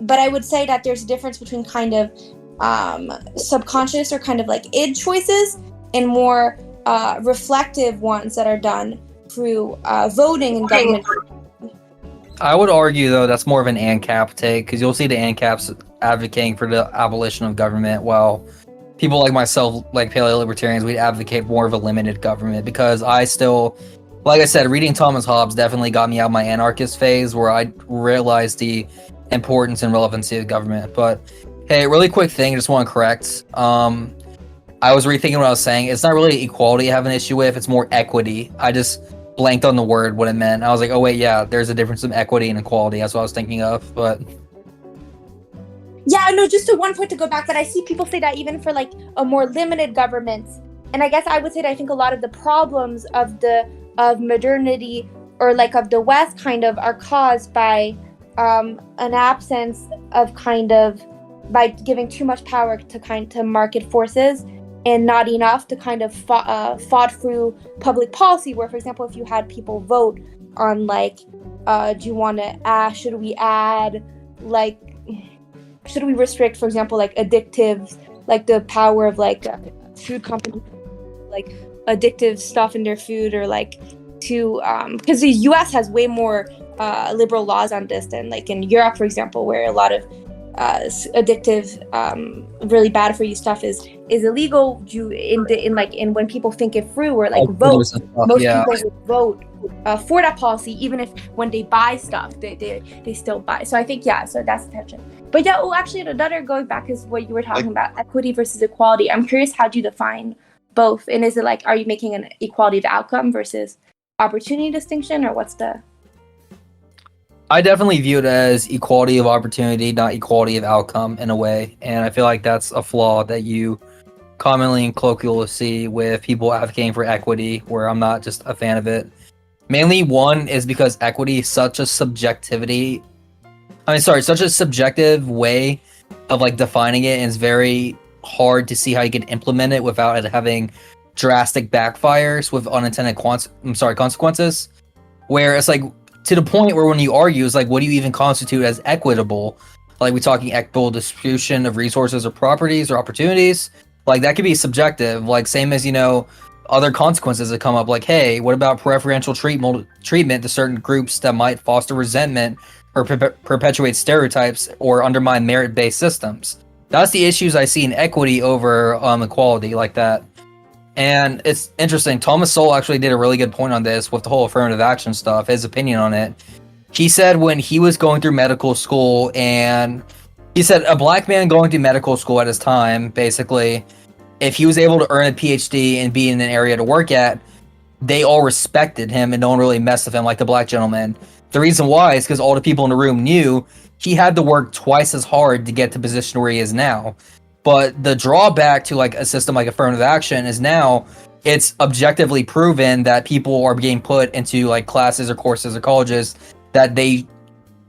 But I would say that there's a difference between kind of subconscious or kind of like id choices and more reflective ones that are done through voting and government. I would argue, though, that's more of an ANCAP take, because you'll see the ANCAPs advocating for the abolition of government, while people like myself, like paleo-libertarians, we'd advocate more of a limited government, because I still, like I said, reading Thomas Hobbes definitely got me out of my anarchist phase, where I realized the importance and relevancy of government. But hey, really quick thing, I just want to correct. I was rethinking what I was saying. It's not really equality I have an issue with, it's more equity. I just blanked on the word, what it meant. I was like, oh wait, yeah, there's a difference in equity and equality. That's what I was thinking of, but... Yeah, no, just to one point to go back, but I see people say that even for like a more limited government. And I guess I would say that I think a lot of the problems of modernity, or like of the West, kind of are caused by an absence of kind of, by giving too much power to market forces, and not enough to kind of fought through public policy, where, for example, if you had people vote on like, should we restrict, for example, like addictives, like the power of like food companies, like addictive stuff in their food, or like to, because the US has way more liberal laws on this than like in Europe, for example, where a lot of addictive, really bad for you stuff is illegal. In when people think it through, or like vote, most people would vote for that policy, even if when they buy stuff, they still buy. So I think, so that's the tension. But yeah, actually another, going back, is what you were talking about, equity versus equality. I'm curious, how do you define both? And is it like, are you making an equality of outcome versus opportunity distinction, or what's the... I definitely view it as equality of opportunity, not equality of outcome, in a way. And I feel like that's a flaw that you commonly and colloquially see with people advocating for equity, where I'm not just a fan of it. Mainly, one is because equity is such a subjective way of like defining it, and it's very hard to see how you can implement it without it having drastic backfires with unintended consequences. Where it's like, to the point where when you argue, it's like, what do you even constitute as equitable? Like, we talking equitable distribution of resources or properties or opportunities? Like, that could be subjective. Like, same as, other consequences that come up. Like, hey, what about preferential treatment to certain groups that might foster resentment or perpetuate stereotypes or undermine merit-based systems? That's the issues I see in equity over equality, like that. And it's interesting, Thomas Sowell actually did a really good point on this with the whole affirmative action stuff, his opinion on it. He said when he was going through medical school, and he said a black man going through medical school at his time, basically, if he was able to earn a PhD and be in an area to work at, they all respected him and no one really messed with him, like the black gentleman. The reason why is because all the people in the room knew he had to work twice as hard to get to the position where he is now. But the drawback to like a system like affirmative action is now it's objectively proven that people are being put into like classes or courses or colleges that they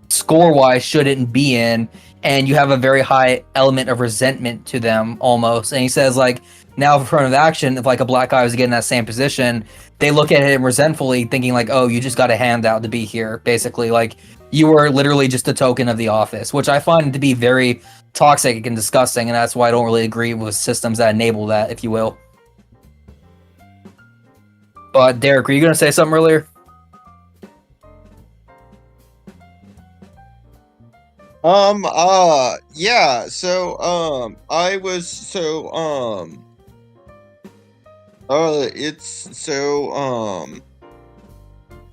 score-wise shouldn't be in, and you have a very high element of resentment to them almost. And he says like, now for affirmative action, if like a black guy was getting that same position, they look at him resentfully, thinking like, oh, you just got a handout to be here, basically. Like, you were literally just a token of the office, which I find to be very toxic and disgusting, and that's why I don't really agree with systems that enable that, if you will. But Derek, were you going to say something earlier? Yeah, so, I was, so,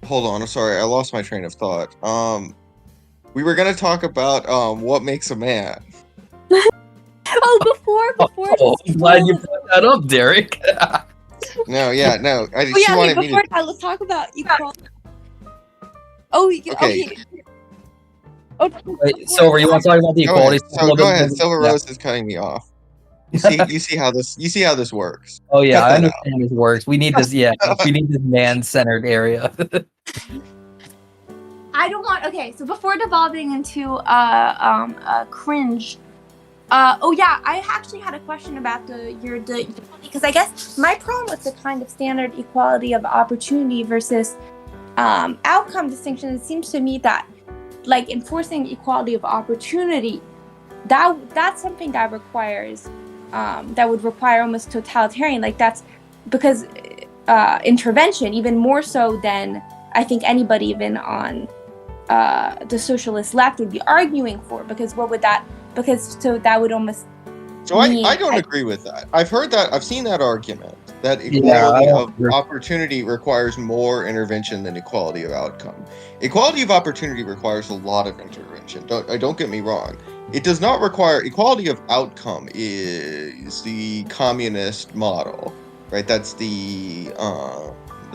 hold on, I'm sorry, I lost my train of thought. We were gonna talk about, what makes a man. Before. I'm glad you brought that up, Derek. No, she wanted me before to... that, let's talk about equality. Okay. Wait, Silver, you want to talk about the equality? Go ahead. Silver Rose is cutting me off. You see how this works. Oh yeah, I understand this works. We need this. Yeah, we need this man-centered area. I don't want. Okay, so before devolving into cringe. I actually had a question about the because I guess my problem with the kind of standard equality of opportunity versus outcome distinction, it seems to me that like enforcing equality of opportunity, that's something that requires that would require almost totalitarian, like that's because intervention, even more so than I think anybody even on the socialist left would be arguing for, because that would almost so I don't agree with that. I've heard that, I've seen that argument that equality of opportunity requires more intervention than equality of outcome. Equality of opportunity requires a lot of intervention. Don't get me wrong. It does not require... Equality of outcome is the communist model, right? That's the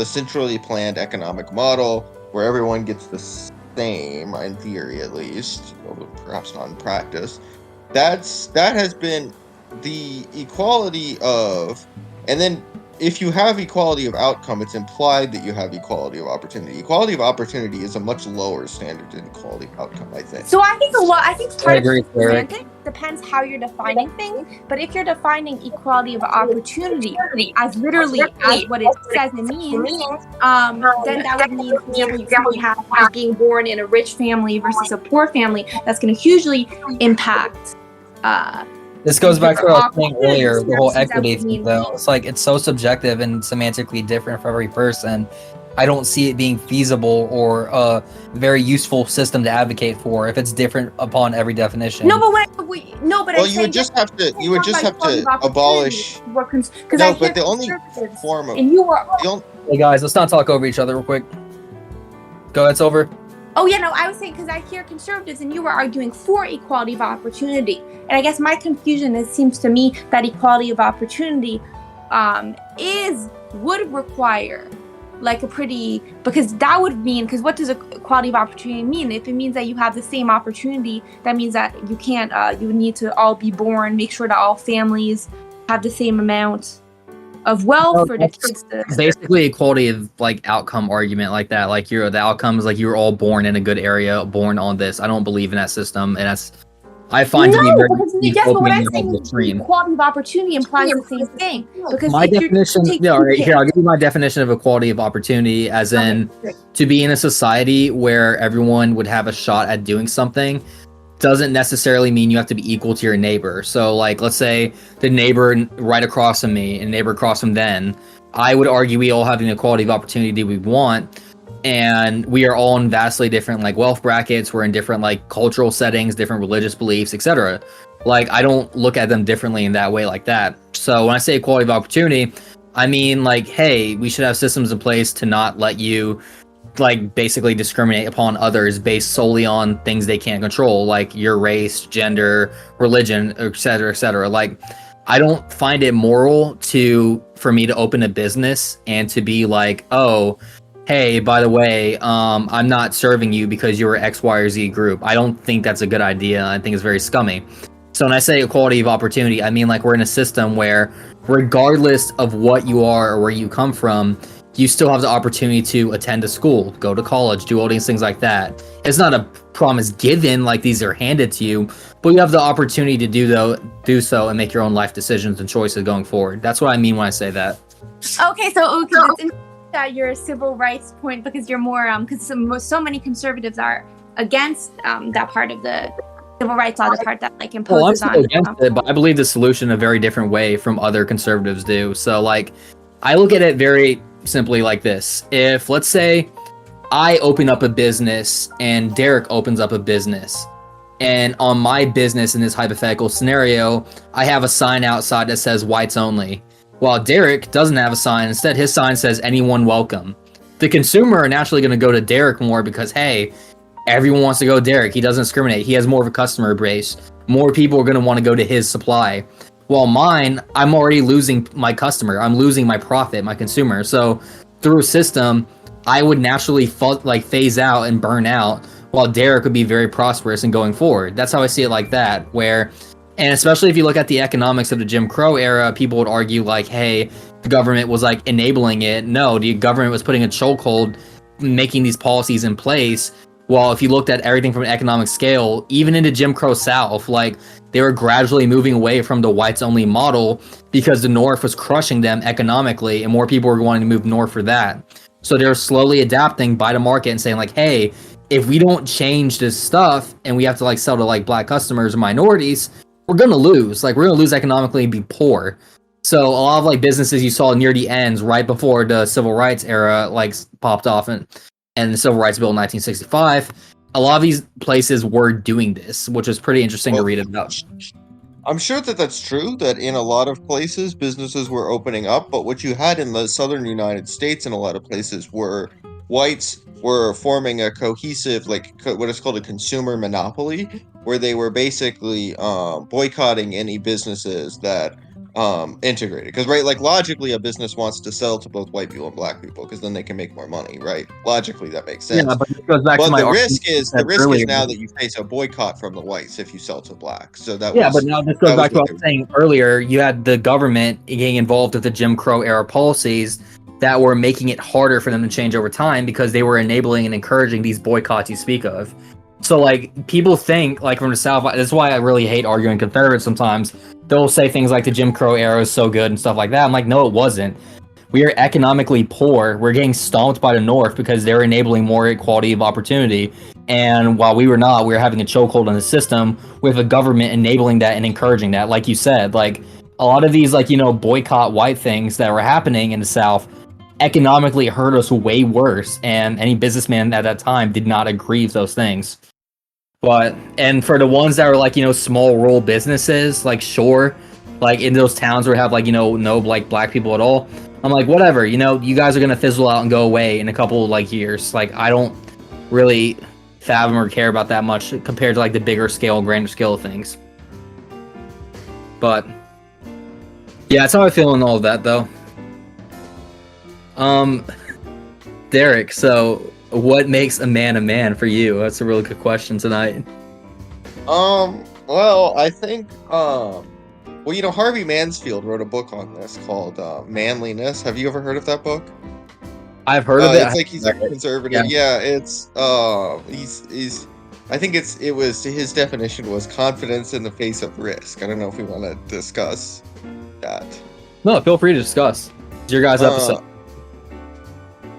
centrally planned economic model where everyone gets the same, in theory at least, although perhaps not in practice. That has been the equality of... And then if you have equality of outcome, it's implied that you have equality of opportunity. Equality of opportunity is a much lower standard than equality of outcome, I think. So I think part of it depends how you're defining things. But if you're defining equality of opportunity as literally as what it says it means, then that would mean, for example, you have being born in a rich family versus a poor family. That's going to hugely impact. This goes back to what I was saying earlier, the whole equity thing, though. It's like, it's so subjective and semantically different for every person. I don't see it being feasible or a very useful system to advocate for if it's different upon every definition. You would just have to abolish. But the only form of... Hey guys, let's not talk over each other real quick. Go ahead, Silver. Oh yeah, no, I was saying, because I hear conservatives and you were arguing for equality of opportunity. And I guess my confusion, it seems to me that equality of opportunity would require like a pretty, because that would mean, because what does equality of opportunity mean? If it means that you have the same opportunity, that means that you can't, you need to all be born, make sure that all families have the same amount of wealth for the kids to... Basically equality of like outcome argument like that, like the outcome is like you were all born in a good area, born on this. I don't believe in that system, and that's I find to be very but what I'm saying is equality of opportunity implies the same thing. Because my definition, here I'll give you my definition of equality of opportunity, as in to be in a society where everyone would have a shot at doing something. Doesn't necessarily mean you have to be equal to your neighbor. So like, let's say the neighbor right across from me and neighbor across from them, I would argue we all have the equality of opportunity we want, and we are all in vastly different like wealth brackets. We're in different like cultural settings, different religious beliefs, etc. Like, I don't look at them differently in that way like that. So when I say equality of opportunity, I mean like, hey, we should have systems in place to not let you like basically discriminate upon others based solely on things they can't control, like your race, gender, religion, etc., etc. Like, I don't find it moral for me to open a business and to be like, oh, hey, by the way, I'm not serving you because you're X, Y, or Z group. I don't think that's a good idea. I think it's very scummy. So when I say equality of opportunity, I mean like we're in a system where regardless of what you are or where you come from, you still have the opportunity to attend a school, go to college, do all these things like that. It's not a promise given, like these are handed to you, but you have the opportunity to do so and make your own life decisions and choices going forward. That's what I mean when I say that. Okay, so it's interesting that your civil rights point, because you're more because so many conservatives are against that part of the civil rights law, the part that like imposes I'm still against it, but I believe the solution in a very different way from other conservatives do. So like, I look at it very simply like this. If, let's say, I open up a business and Derek opens up a business, and on my business in this hypothetical scenario, I have a sign outside that says whites only, while Derek doesn't have a sign. Instead, his sign says anyone welcome. The consumer are naturally going to go to Derek more because, hey, everyone wants to go Derek. He doesn't discriminate. He has more of a customer base. More people are going to want to go to his supply. While mine, I'm already losing my customer. I'm losing my profit, my consumer. So through a system, I would naturally phase out and burn out, while Derek would be very prosperous and going forward. That's how I see it like that. And especially if you look at the economics of the Jim Crow era, people would argue like, hey, the government was like enabling it. No, the government was putting a chokehold, making these policies in place. Well, if you looked at everything from an economic scale, even into Jim Crow South, like they were gradually moving away from the whites only model because the North was crushing them economically and more people were wanting to move north for that. So they're slowly adapting by the market and saying like, hey, if we don't change this stuff and we have to like sell to like black customers or minorities, we're going to lose. Like we're going to lose economically and be poor. So a lot of like businesses you saw near the ends right before the civil rights era like popped off and the Civil Rights Bill in 1965, a lot of these places were doing this, which is pretty interesting to read about. I'm sure that that's true, that in a lot of places, businesses were opening up, but what you had in the southern United States in a lot of places were whites were forming a cohesive, like what is called a consumer monopoly, where they were basically boycotting any businesses that integrated, because right, like logically a business wants to sell to both white people and black people because then they can make more money, right? Logically that makes sense. Yeah, but it goes back to my the risk is earlier. now that you face a boycott from the whites if you sell to black. So that but now this goes back to what I was saying earlier. You had the government getting involved with the Jim Crow era policies that were making it harder for them to change over time because they were enabling and encouraging these boycotts you speak of. So like people think like from the South, that's why I really hate arguing Confederates sometimes. They'll say things like the Jim Crow era is so good and stuff like that. I'm like, no, it wasn't. We are economically poor. We're getting stomped by the North because they're enabling more equality of opportunity. And while we were not, we were having a chokehold on the system with a government enabling that and encouraging that. Like you said, like a lot of these like, boycott white things that were happening in the South economically hurt us way worse. And any businessman at that time did not agree with those things. And for the ones that were like, small rural businesses, like sure, like in those towns where have like, no like black people at all, I'm like, whatever, you guys are going to fizzle out and go away in a couple of like years. Like, I don't really fathom or care about that much compared to like the bigger scale, grander scale of things. But yeah, that's how I feel in all of that though. Derek, so what makes a man for you? That's a really good question tonight. Well, I think, Harvey Mansfield wrote a book on this called Manliness. Have you ever heard of that book? I've heard of it. It's like he's a conservative. Yeah, it's he's. I think it was his definition was confidence in the face of risk. I don't know if we want to discuss that. No, feel free to discuss. It's your guys' episode.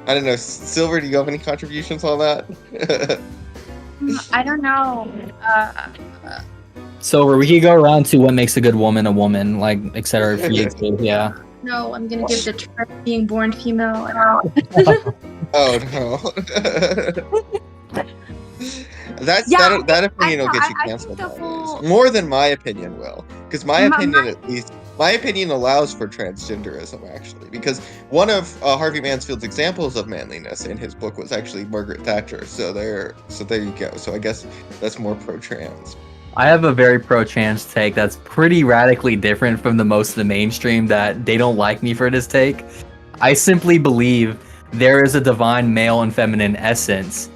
I don't know, Silver. Do you have any contributions on that? I don't know. Silver, we could go around to what makes a good woman, like etc. For you too. Yeah. No, I'm gonna give the term being born female. Oh no. That opinion will get you canceled. More than my opinion will, because my opinion allows for transgenderism actually. Because one of Harvey Mansfield's examples of manliness in his book was actually Margaret Thatcher. So there you go. So I guess that's more pro-trans. I have a very pro-trans take that's pretty radically different from the most of the mainstream that they don't like me for this take. I simply believe there is a divine male and feminine essence.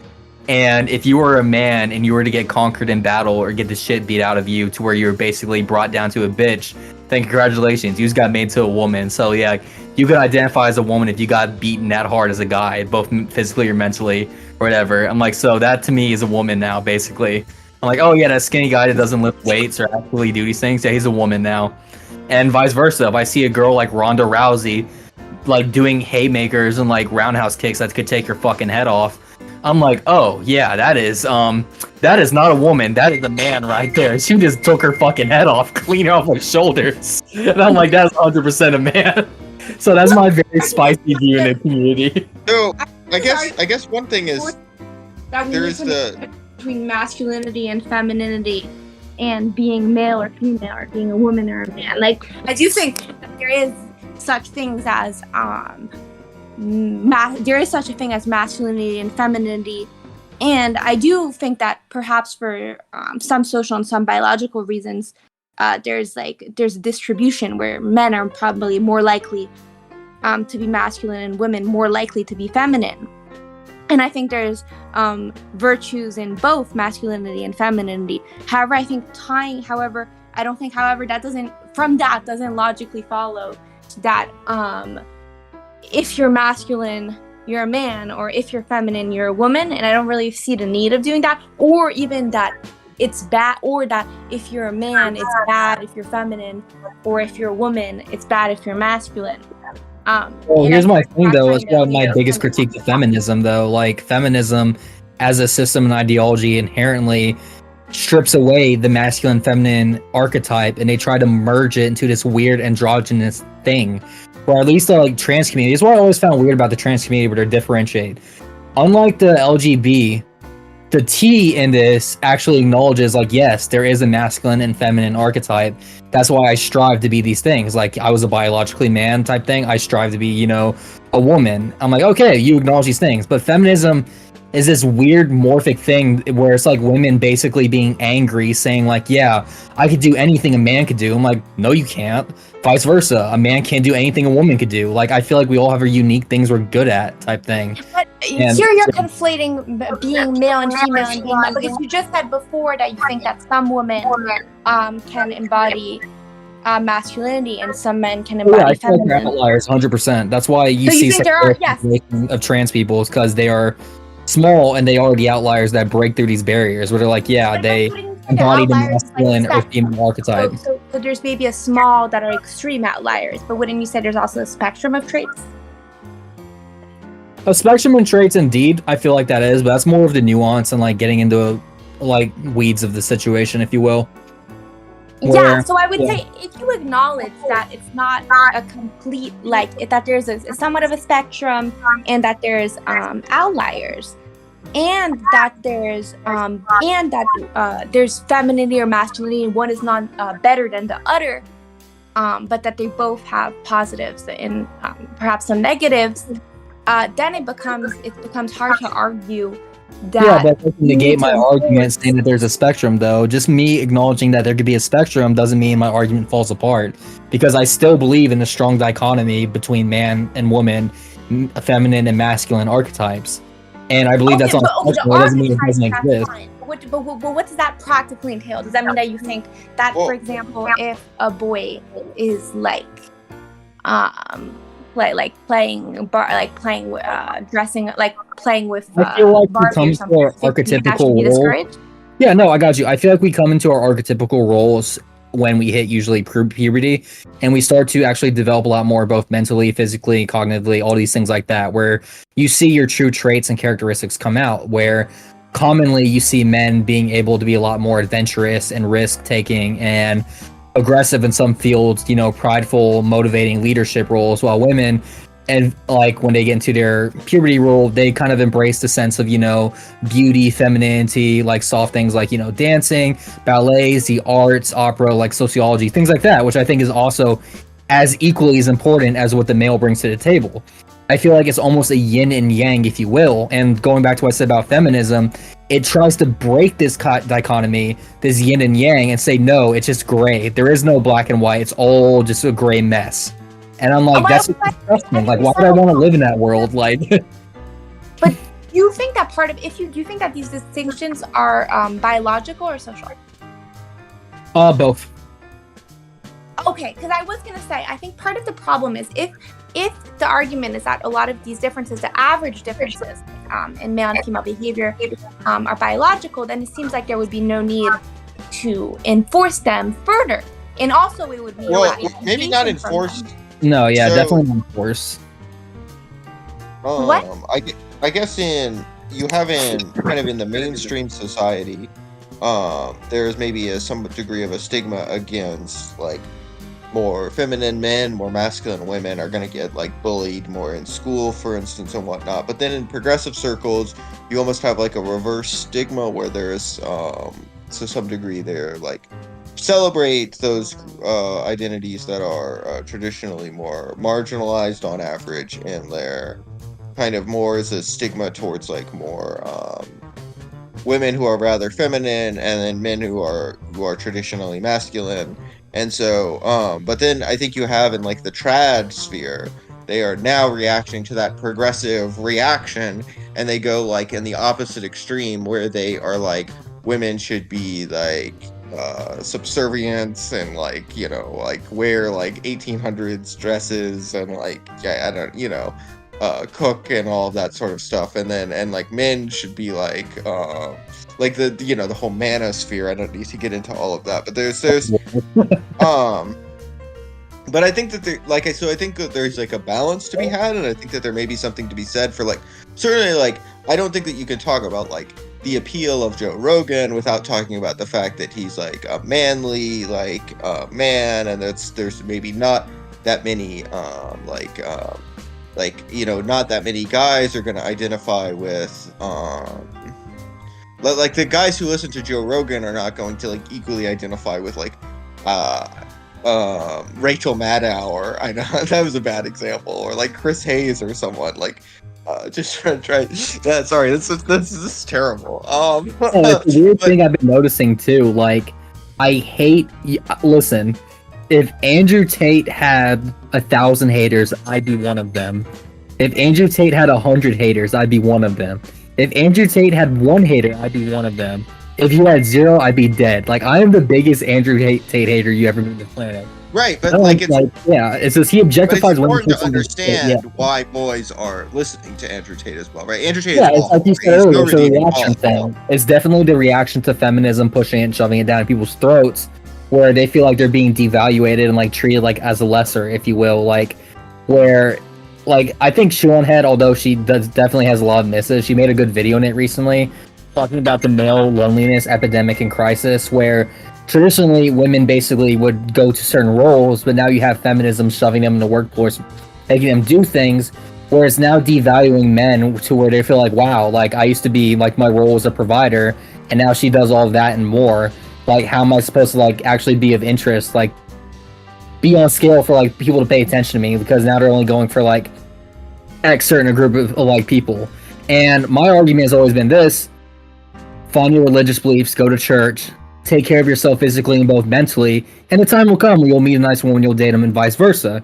And if you were a man and you were to get conquered in battle or get the shit beat out of you to where you were basically brought down to a bitch, then congratulations, you just got made to a woman. So yeah, you could identify as a woman if you got beaten that hard as a guy, both physically or mentally or whatever. I'm like, so that to me is a woman now, basically. I'm like, oh yeah, that skinny guy that doesn't lift weights or actually do these things, yeah, he's a woman now. And vice versa. If I see a girl like Ronda Rousey, like doing haymakers and like roundhouse kicks that could take your fucking head off, I'm like, oh yeah, that is not a woman, that is a man right there. She just took her fucking head off, clean off her shoulders, and I'm like, that's 100% a man. So that's my very spicy view in the community. So I guess one thing is that there is the between masculinity and femininity, and being male or female, or being a woman or a man. Like, I do think that there is such things as there is such a thing as masculinity and femininity, and I do think that perhaps for some social and some biological reasons, there's a distribution where men are probably more likely to be masculine and women more likely to be feminine. And I think there's virtues in both masculinity and femininity. However, I think that doesn't logically follow that if you're masculine, you're a man, or if you're feminine, you're a woman. And I don't really see the need of doing that, or even that it's bad, or that if you're a man, it's bad if you're feminine, or if you're a woman, it's bad if you're masculine. Well, here's my thing though. It's one of my biggest critique of feminism though. Like, feminism as a system and ideology inherently strips away the masculine feminine archetype, and they try to merge it into this weird androgynous thing. Or at least the like trans community. This is what I always found weird about the trans community, where they differentiate. Unlike the LGB, the T in this actually acknowledges, like, yes, there is a masculine and feminine archetype. That's why I strive to be these things. Like, I was a biologically man type thing. I strive to be, you know, a woman. I'm like, okay, you acknowledge these things. But feminism is this weird morphic thing where it's like women basically being angry, saying like, yeah, I could do anything a man could do. I'm like, no, you can't. Vice versa. A man can't do anything a woman could do. Like, I feel like we all have our unique things we're good at type thing. But here you're conflating being male and female and being male, because you just said before that you think that some women can embody masculinity and some men can embody I feel femininity. like they're outliers, 100%. That's why you see such a of trans people, is because they are small and they are the outliers that break through these barriers where they're like, yeah, they embody the masculine or female archetype. So there's maybe a small that are extreme outliers, but wouldn't you say there's also a spectrum of traits? A spectrum of traits, indeed. I feel like that is, but that's more of the nuance and like getting into like weeds of the situation, if you will. Yeah, so I would say if you acknowledge that it's not a complete, like, that there's a somewhat of a spectrum, and that there's outliers, and that there's there's femininity or masculinity, and one is not better than the other, but that they both have positives and perhaps some negatives, then it becomes hard to argue that. Yeah, that doesn't negate my argument saying that there's a spectrum, though. Just me acknowledging that there could be a spectrum doesn't mean my argument falls apart, because I still believe in the strong dichotomy between man and woman, feminine and masculine archetypes. And I believe that's on spectrum. It doesn't mean it doesn't exist. But what does that practically entail? Does that mean that you think that, for example, if a boy is like playing dressing, like playing with I feel like Barbie we come or something, to our archetypical role. Discouraged? Yeah, no, I got you. I feel like we come into our archetypical roles when we hit usually puberty, and we start to actually develop a lot more, both mentally, physically, cognitively, all these things like that, where you see your true traits and characteristics come out, where commonly you see men being able to be a lot more adventurous and risk-taking and aggressive in some fields, you know, prideful, motivating leadership roles, while women, and like when they get into their puberty role, they kind of embrace the sense of, you know, beauty, femininity, like soft things like, you know, dancing, ballets, the arts, opera, like sociology, things like that, which I think is also as equally as important as what the male brings to the table. I feel like it's almost a yin and yang, if you will. And going back to what I said about feminism, it tries to break this dichotomy, this yin and yang, and say, no, it's just gray. There is no black and white. It's all just a gray mess. And I'm like, that's disgusting. Like, why would I want to live in that world? Like, but do you think that do you think that these distinctions are biological or social? Both. Okay, because I was gonna say, I think part of the problem is if the argument is that a lot of these differences, the average differences in male and female behavior are biological, then it seems like there would be no need to enforce them further. And also it would be maybe not enforced. No, yeah, So- definitely not enforced. What? I guess you have kind of in the mainstream society, there's maybe some degree of a stigma against like more feminine men, more masculine women are going to get like bullied more in school, for instance, and whatnot. But then in progressive circles, you almost have like a reverse stigma where there's to some degree they're like celebrate those identities that are traditionally more marginalized on average, and they're kind of more as a stigma towards like more women who are rather feminine, and then men who are traditionally masculine. And so but then I think you have in like the trad sphere, they are now reacting to that progressive reaction, and they go like in the opposite extreme where they are like women should be like subservient and like, you know, like wear like 1800s dresses and like, yeah, I don't, you know, cook and all of that sort of stuff. And like men should be like the, you know, the whole manosphere. I don't need to get into all of that, but there's but I think that I think that there's like a balance to be had, and I think that there may be something to be said for like, certainly like, I don't think that you can talk about like the appeal of Joe Rogan without talking about the fact that he's like a manly like man, and there's maybe not that many like, you know, not that many guys are going to identify with like the guys who listen to Joe Rogan are not going to like equally identify with like Rachel Maddow, or I know that was a bad example, or like Chris Hayes or someone like just try. Yeah, sorry, this is terrible. It's a weird thing I've been noticing too. Like, I hate. Listen, if Andrew Tate had 1,000 haters, I'd be one of them. If Andrew Tate had 100 haters, I'd be one of them. If Andrew Tate had 1 hater, I'd be one of them. If you had 0, I'd be dead. Like, I am the biggest Andrew Tate hater you ever meet on the planet. Right, but like it's yeah, it's just he objectifies women. It's important to understand why boys are listening to Andrew Tate as well, right? Andrew Tate yeah, is it's like you said earlier, it's a reaction thing. It's definitely the reaction to feminism pushing it and shoving it down people's throats, where they feel like they're being devaluated and like treated like as a lesser, if you will. Like, where, like, I think Shoonhead, although she definitely has a lot of misses, she made a good video in it recently talking about the male loneliness epidemic and crisis, where traditionally women basically would go to certain roles, but now you have feminism shoving them in the workforce, making them do things, where it's now devaluing men to where they feel like, wow, like I used to be like my role as a provider, and now she does all of that and more. Like, how am I supposed to like actually be of interest, like be on scale for like people to pay attention to me, because now they're only going for like X certain group of like people. And my argument has always been this: find your religious beliefs, go to church, take care of yourself physically and both mentally, and the time will come where you'll meet a nice woman, you'll date them, and vice versa.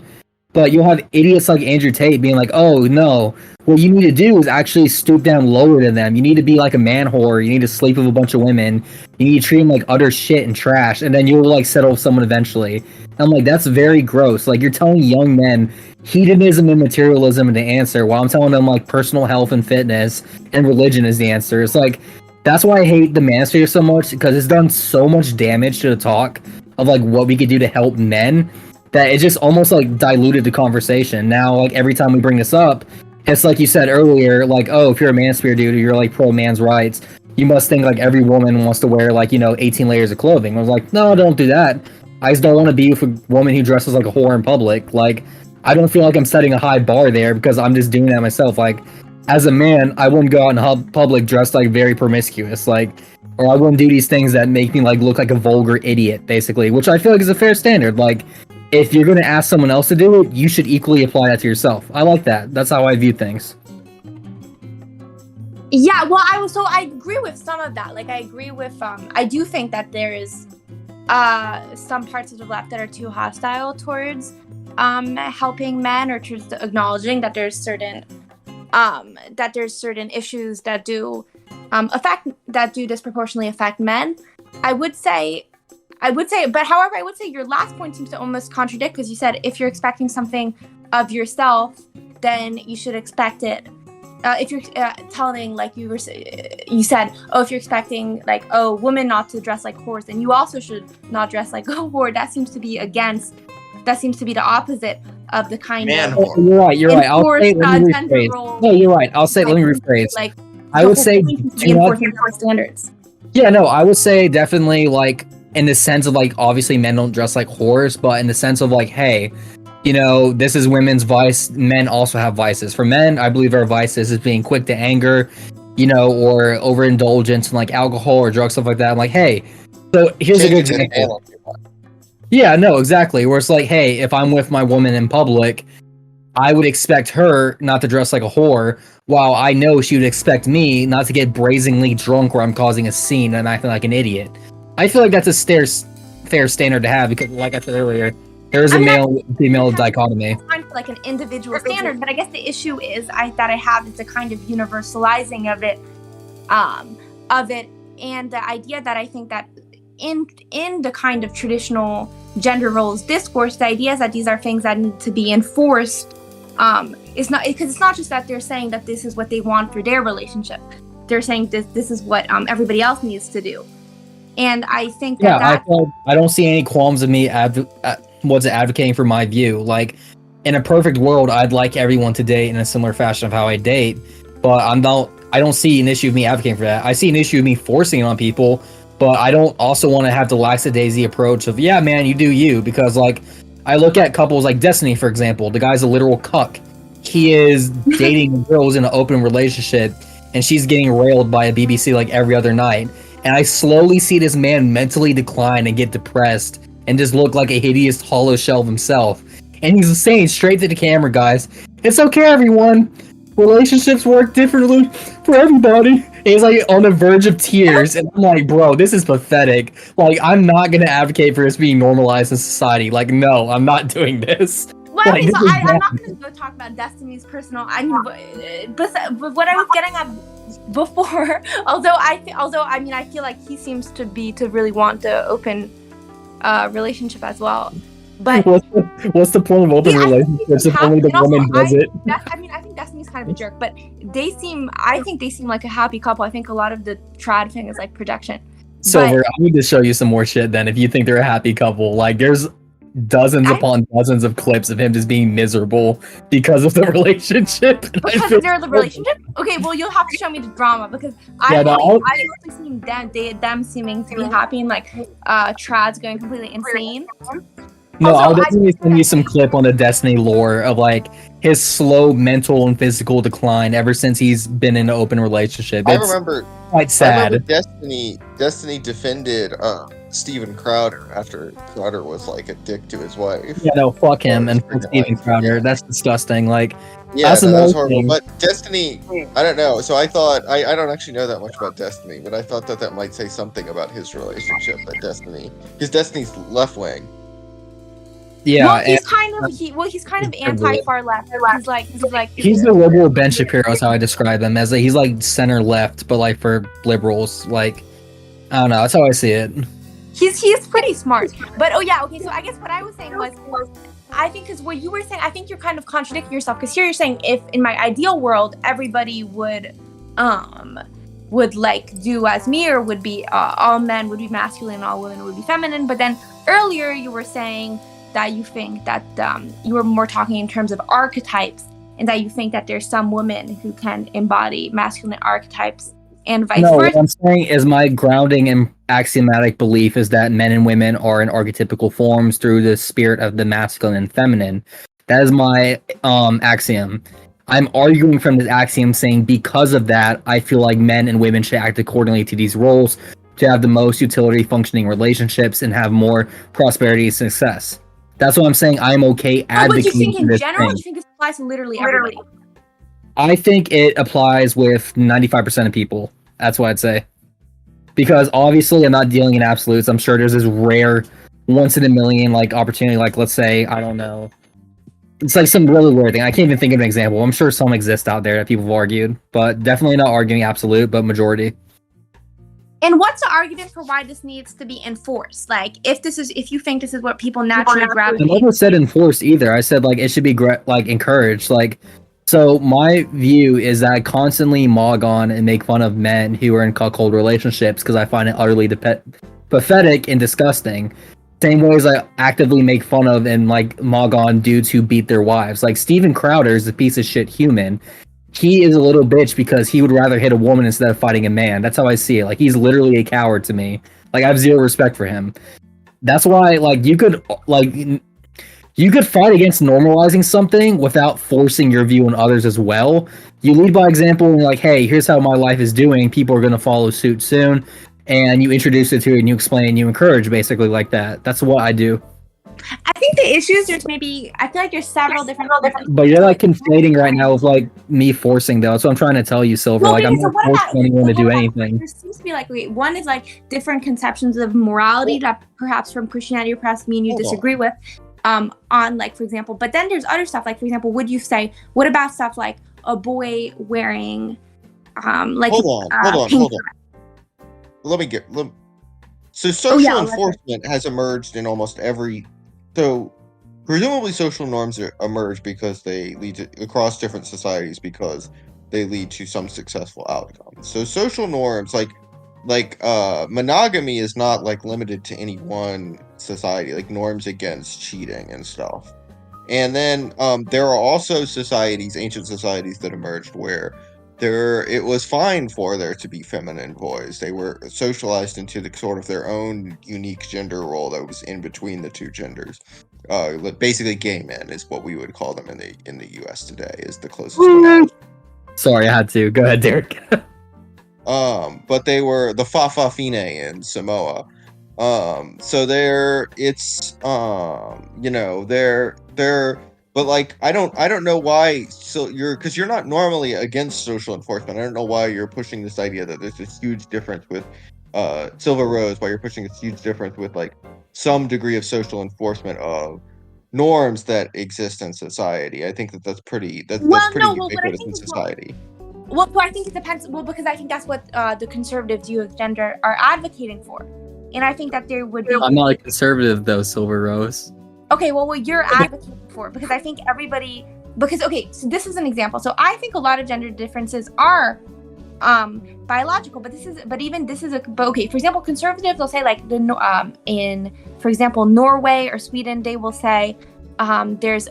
But you'll have idiots like Andrew Tate being like, oh no, what you need to do is actually stoop down lower than them. You need to be like a man whore. You need to sleep with a bunch of women. You need to treat them like utter shit and trash, and then you'll like settle with someone eventually. And I'm like, that's very gross. Like, you're telling young men hedonism and materialism is the answer, while I'm telling them like personal health and fitness and religion is the answer. It's like, that's why I hate the manosphere so much, because it's done so much damage to the talk of like what we could do to help men, that it just almost like diluted the conversation. Now, like, every time we bring this up, it's like you said earlier, like, oh, if you're a manosphere dude or you're like pro man's rights, you must think like every woman wants to wear like, you know, 18 layers of clothing. I was like, no, don't do that. I just don't want to be with a woman who dresses like a whore in public. Like, I don't feel like I'm setting a high bar there, because I'm just doing that myself. Like, as a man, I wouldn't go out in public dressed like very promiscuous, like, or I wouldn't do these things that make me like look like a vulgar idiot, basically, which I feel like is a fair standard. Like, if you're gonna ask someone else to do it, you should equally apply that to yourself. I like that. That's how I view things. Yeah, well, I agree with some of that. Like, I agree with I do think that there is some parts of the left that are too hostile towards helping men, or towards acknowledging that there's certain issues that do disproportionately affect men. I would say, but however, I would say your last point seems to almost contradict, because you said if you're expecting something of yourself, then you should expect it. If you're telling, like you said, oh, if you're expecting like, oh, women not to dress like whores, then you also should not dress like a whore. That seems to be the opposite of the kind Man of whore. You're right. I'll say, let me gender rephrase. role. No, you're right. Let me rephrase. Like, I would say, enforcing standards. yeah, no, I would say definitely, like, in the sense of, like, obviously men don't dress like whores, but in the sense of, like, hey, you know, this is women's vice. Men also have vices. For men, I believe our vices is being quick to anger, you know, or overindulgence in, like, alcohol or drugs, stuff like that. I'm like, hey, so here's a good example. Yeah, no, exactly. Where it's like, hey, if I'm with my woman in public, I would expect her not to dress like a whore, while I know she would expect me not to get brazenly drunk where I'm causing a scene and acting like an idiot. I feel like that's a fair standard to have because, like I said earlier, there is a male-female dichotomy. It's kind of like an individual standard, but I guess the issue is that I have is a kind of universalizing of it, and the idea that I think that in the kind of traditional gender roles discourse, the idea is that these are things that need to be enforced. It's not because it's not just that they're saying that this is what they want for their relationship. They're saying this is what everybody else needs to do, and I think that I don't see any qualms of me advocating for my view. Like, in a perfect world, I'd like everyone to date in a similar fashion of how I date, but I don't see an issue of me advocating for that. I see an issue of me forcing it on people, but I don't also want to have the lackadaisy approach of, yeah, man, you do you, because, like, I look at couples like Destiny, for example. The guy's a literal cuck. He is dating girls in an open relationship, and she's getting railed by a BBC like every other night. And I slowly see this man mentally decline and get depressed and just look like a hideous hollow shell of himself. And he's saying straight to the camera, guys, it's okay, everyone. Relationships work differently for everybody. And he's like on the verge of tears, and I'm like, bro, this is pathetic. Like, I'm not gonna advocate for this being normalized in society. Like, no, I'm not doing this. Well, Like, okay, so this is I'm not bad. going to go talk about Destiny's personal. I mean, but what I was getting at before, although I mean, I feel like he seems to really want the open relationship as well. But what's the point of open relationships if only the woman does it? I think Destiny's kind of a jerk, but I think they seem like a happy couple. I think a lot of the trad thing is like projection. Silver, I need to show you some more shit then if you think they're a happy couple. Like, there's dozens upon dozens of clips of him just being miserable because of the relationship. Because of the relationship? Okay, well, you'll have to show me the drama because I've only seen them seeming to be happy and like trads going completely insane. No, Also, I'll definitely send you some clip on the Destiny lore of like his slow mental and physical decline ever since he's been in an open relationship. It's quite sad. I remember Destiny defended Steven Crowder after Crowder was like a dick to his wife. Yeah, no, fuck him and fuck Steven Crowder. Yeah. That's disgusting. Like, yeah, that was horrible. But Destiny, I don't know. So I thought I don't actually know that much about Destiny, but I thought that might say something about his relationship. That because Destiny's left wing. Yeah, well, he's kind of anti-far left. He's the liberal Ben Shapiro is how I describe him, as he's like center left, but like for liberals, like, I don't know, that's how I see it. He's pretty smart, but okay. So I guess what I was saying was, I think because what you were saying, I think you're kind of contradicting yourself. Because here you're saying, if in my ideal world everybody would like do as me, or would be all men would be masculine, and all women would be feminine. But then earlier you were saying that you think that you were more talking in terms of archetypes, and that you think that there's some women who can embody masculine archetypes and vice versa. What I'm saying is my grounding and axiomatic belief is that men and women are in archetypical forms through the spirit of the masculine and feminine. That is my axiom. I'm arguing from this axiom saying because of that, I feel like men and women should act accordingly to these roles to have the most utility functioning relationships and have more prosperity and success. That's what I'm saying. I'm okay advocating. But you think in general, or do you think this applies to literally everybody? I think it applies with 95% of people. That's what I'd say. Because obviously I'm not dealing in absolutes. I'm sure there's this rare once in a million like opportunity, like let's say, I don't know. It's like some really weird thing. I can't even think of an example. I'm sure some exist out there that people have argued, but definitely not arguing absolute, but majority. And what's the argument for why this needs to be enforced? Like, if you think this is what people naturally I gravitate. never said enforced either. I said like it should be like encouraged. Like, so my view is that I constantly mog on and make fun of men who are in cuckold relationships because I find it utterly pathetic and disgusting. Same way as I actively make fun of and like mog on dudes who beat their wives. Like Steven Crowder is a piece of shit human. He is a little bitch because he would rather hit a woman instead of fighting a man. That's how I see it. Like he's literally a coward to me. Like I have zero respect for him. That's why like you could fight against normalizing something without forcing your view on others as well. You lead by example and you're like, hey, here's how my life is doing. People are going to follow suit soon. And you introduce it to it and you explain, you encourage basically like that. That's what I do. I think the issue is I feel like there's several different. But you're like conflating right now with like me forcing though. That's what I'm trying to tell you, Silver. Well, like I'm not forcing anyone to do anything. There seems to be like, one is like different conceptions of morality that perhaps from Christianity or perhaps me and you disagree with. On like, for example, but then there's other stuff like, for example, would you say, what about stuff like a boy wearing like hold on. So social enforcement has emerged in almost every. So presumably social norms emerge because they lead to across different societies because they lead to some successful outcomes. So social norms like monogamy is not like limited to any one society, like norms against cheating and stuff. And then there are also societies, ancient societies that emerged where it was fine for there to be feminine boys. They were socialized into the sort of their own unique gender role that was in between the two genders. Basically, gay men is what we would call them in the U.S. today. Is the closest analogy. Sorry, I had to. Go ahead, Derek. But they were the Fa'afafine in Samoa. So they're but like I don't know why. So because you're not normally against social enforcement. I don't know why you're pushing this idea that there's this huge difference with Silver Rose. Why you're pushing this huge difference with like some degree of social enforcement of norms that exist in society. I think that's pretty ubiquitous in society. Well, I think it depends. Well, because I think that's what the conservative view of gender are advocating for, and I think that there would be. I'm not a conservative though, Silver Rose. Okay, well, what you're advocating for, because I think everybody. Because so this is an example. So I think a lot of gender differences are biological, but okay. For example, conservatives will say like in, for example, Norway or Sweden, they will say there's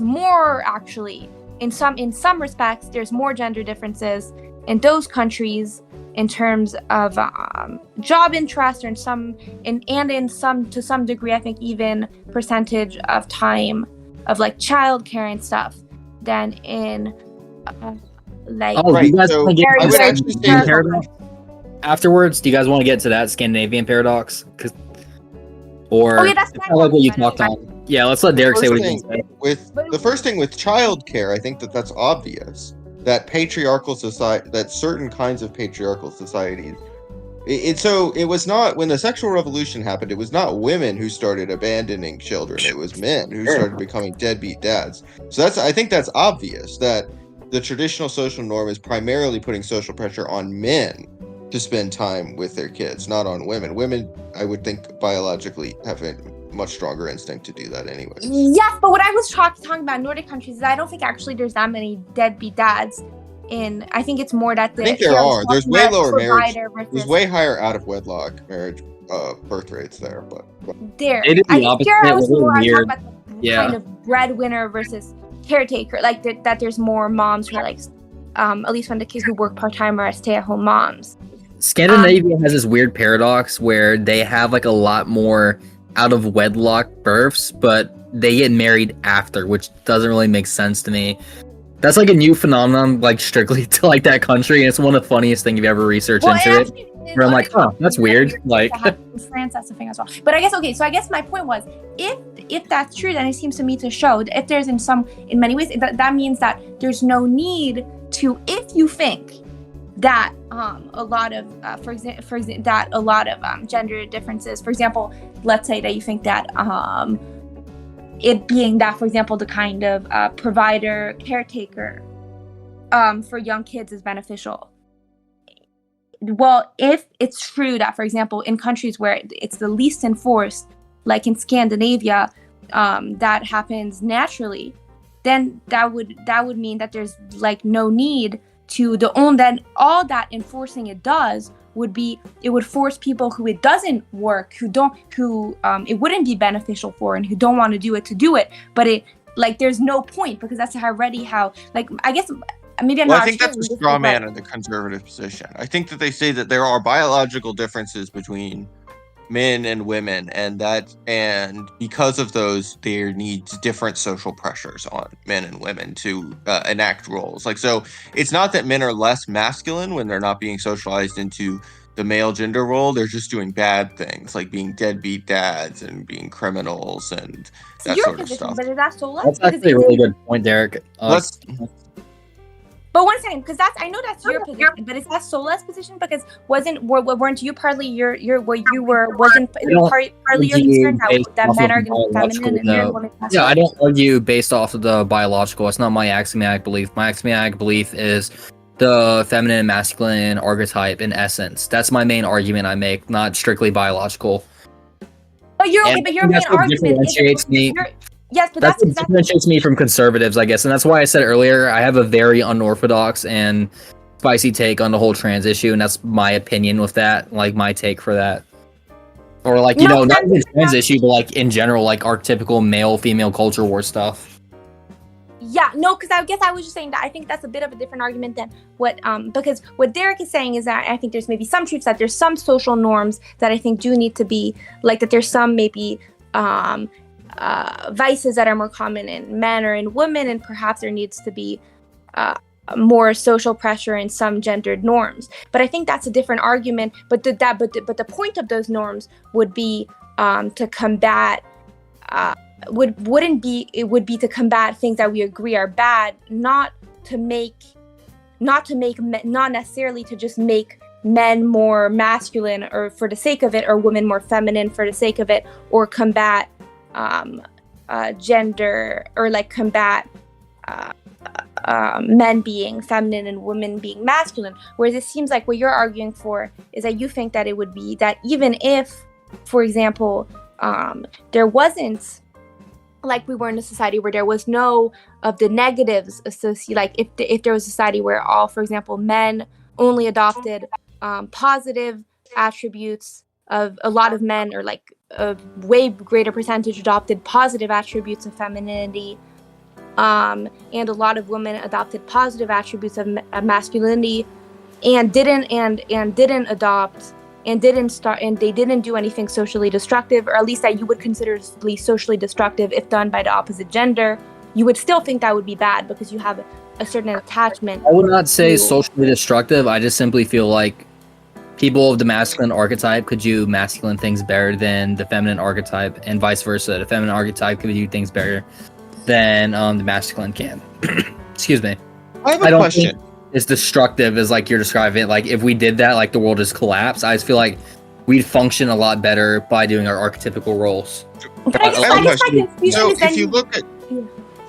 more actually. In some respects, there's more gender differences in those countries in terms of job interest, or to some degree, I think even percentage of time of like childcare and stuff than in like. Oh, right. You guys So want to I would get actually into say that paradox afterwards? Do you guys want to get to that Scandinavian paradox? That's like what you talked on. Yeah, let's let Derek say what he thinks. The first thing with childcare, I think that's obvious. That patriarchal society, that certain kinds of patriarchal societies. It was not when the sexual revolution happened. It was not women who started abandoning children. It was men who started becoming deadbeat dads. So I think that's obvious that the traditional social norm is primarily putting social pressure on men to spend time with their kids, not on women. Women, I would think, biologically have a much stronger instinct to do that anyway. Yes, but what I was talking about Nordic countries is I don't think actually there's that many deadbeat dads. I think it's more that I think there are. There's way lower marriage. There's way higher out of wedlock marriage birth rates there, but there. It is the I think opposite. here I was more Weird. talking about the kind of breadwinner versus caretaker, like that there's more moms who are like, at least when the kids who work part-time are stay-at-home moms. Scandinavia has this weird paradox where they have like a lot more out of wedlock births, but they get married after, which doesn't really make sense to me. That's like a new phenomenon, like strictly to like that country, and it's one of the funniest things you've ever researched into it. Where I'm like, oh, that's weird. Like France, that's the thing as well. But I guess my point was, if that's true, then it seems to me to show that if there's in many ways that means that there's no need to, if you think that a lot of gender differences, for example, let's say that you think that it being that, for example, the kind of provider caretaker for young kids is beneficial. well, if it's true that, for example, in countries where it's the least enforced, like in Scandinavia, that happens naturally, then that would mean that there's like no need to then all that enforcing it does would be, it would force people who it doesn't work, who it wouldn't be beneficial for, and who don't want to do it, but it, like, there's no point, because that's already how, like, I guess maybe I'm Well, not I think sure, that's a straw man in the conservative position. I think that they say that there are biological differences between men and women, and because of those, there needs different social pressures on men and women to enact roles. Like, so it's not that men are less masculine when they're not being socialized into the male gender role. They're just doing bad things, like being deadbeat dads and being criminals and that sort of stuff. But is that so less? That's actually a really good point, Derek. But one second, because I know that's your position, but is that Sola's position? Because weren't you partly partly your concern that men are going to be feminine and women masculine? Yeah, I don't argue based off of the biological. It's not my axiomatic belief. My axiomatic belief is the feminine and masculine archetype in essence. That's my main argument I make, not strictly biological. But your main argument differentiates me. Yes, but that's what differentiates me from conservatives, I guess, and that's why I said earlier I have a very unorthodox and spicy take on the whole trans issue, and that's my opinion with that, like my take for that, or like not the trans issue, but like in general, like archetypical male-female culture war stuff. Yeah, no, because I guess I was just saying that I think that's a bit of a different argument than what, because what Derek is saying is that I think there's maybe some truths, that there's some social norms that I think do need to be, like, that there's some maybe vices that are more common in men or in women, and perhaps there needs to be more social pressure in some gendered norms. But I think that's a different argument. But the point of those norms would be to combat would be to combat things that we agree are bad, not necessarily to just make men more masculine or for the sake of it, or women more feminine for the sake of it, or combat gender, or like combat men being feminine and women being masculine. Whereas it seems like what you're arguing for is that you think that it would be that even if, for example, there wasn't, like, we were in a society where there was no of the negatives associated, like if there was a society where all, for example, men only adopted positive attributes, of a lot of men, or like a way greater percentage adopted positive attributes of femininity, and a lot of women adopted positive attributes of masculinity, and didn't adopt, and they didn't do anything socially destructive, or at least that you would consider socially destructive if done by the opposite gender. You would still think that would be bad because you have a certain attachment. I would not say socially destructive. I just simply feel like people of the masculine archetype could do masculine things better than the feminine archetype, and vice versa. The feminine archetype could do things better than the masculine can. Excuse me. I have a question. Think it's destructive as like you're describing it. Like if we did that, like the world just collapsed. I just feel like we'd function a lot better by doing our archetypical roles. But I guess my confusion so is if you look at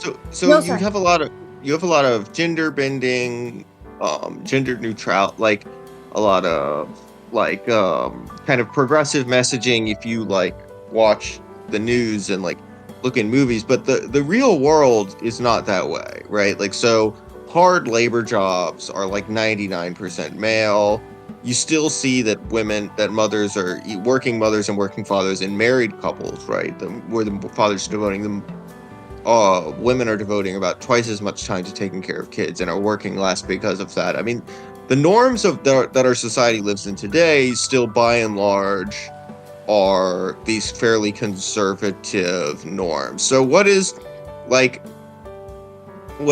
you have a lot of gender bending, gender neutral, like a lot of like kind of progressive messaging if you like watch the news and like look in movies, but the real world is not that way, right? Like, so hard labor jobs are like 99% male. You still see that mothers are working mothers and working fathers in married couples, right? Where the fathers are devoting them, women are devoting about twice as much time to taking care of kids and are working less because of that. I mean, the norms that our society lives in today still by and large are these fairly conservative norms. So what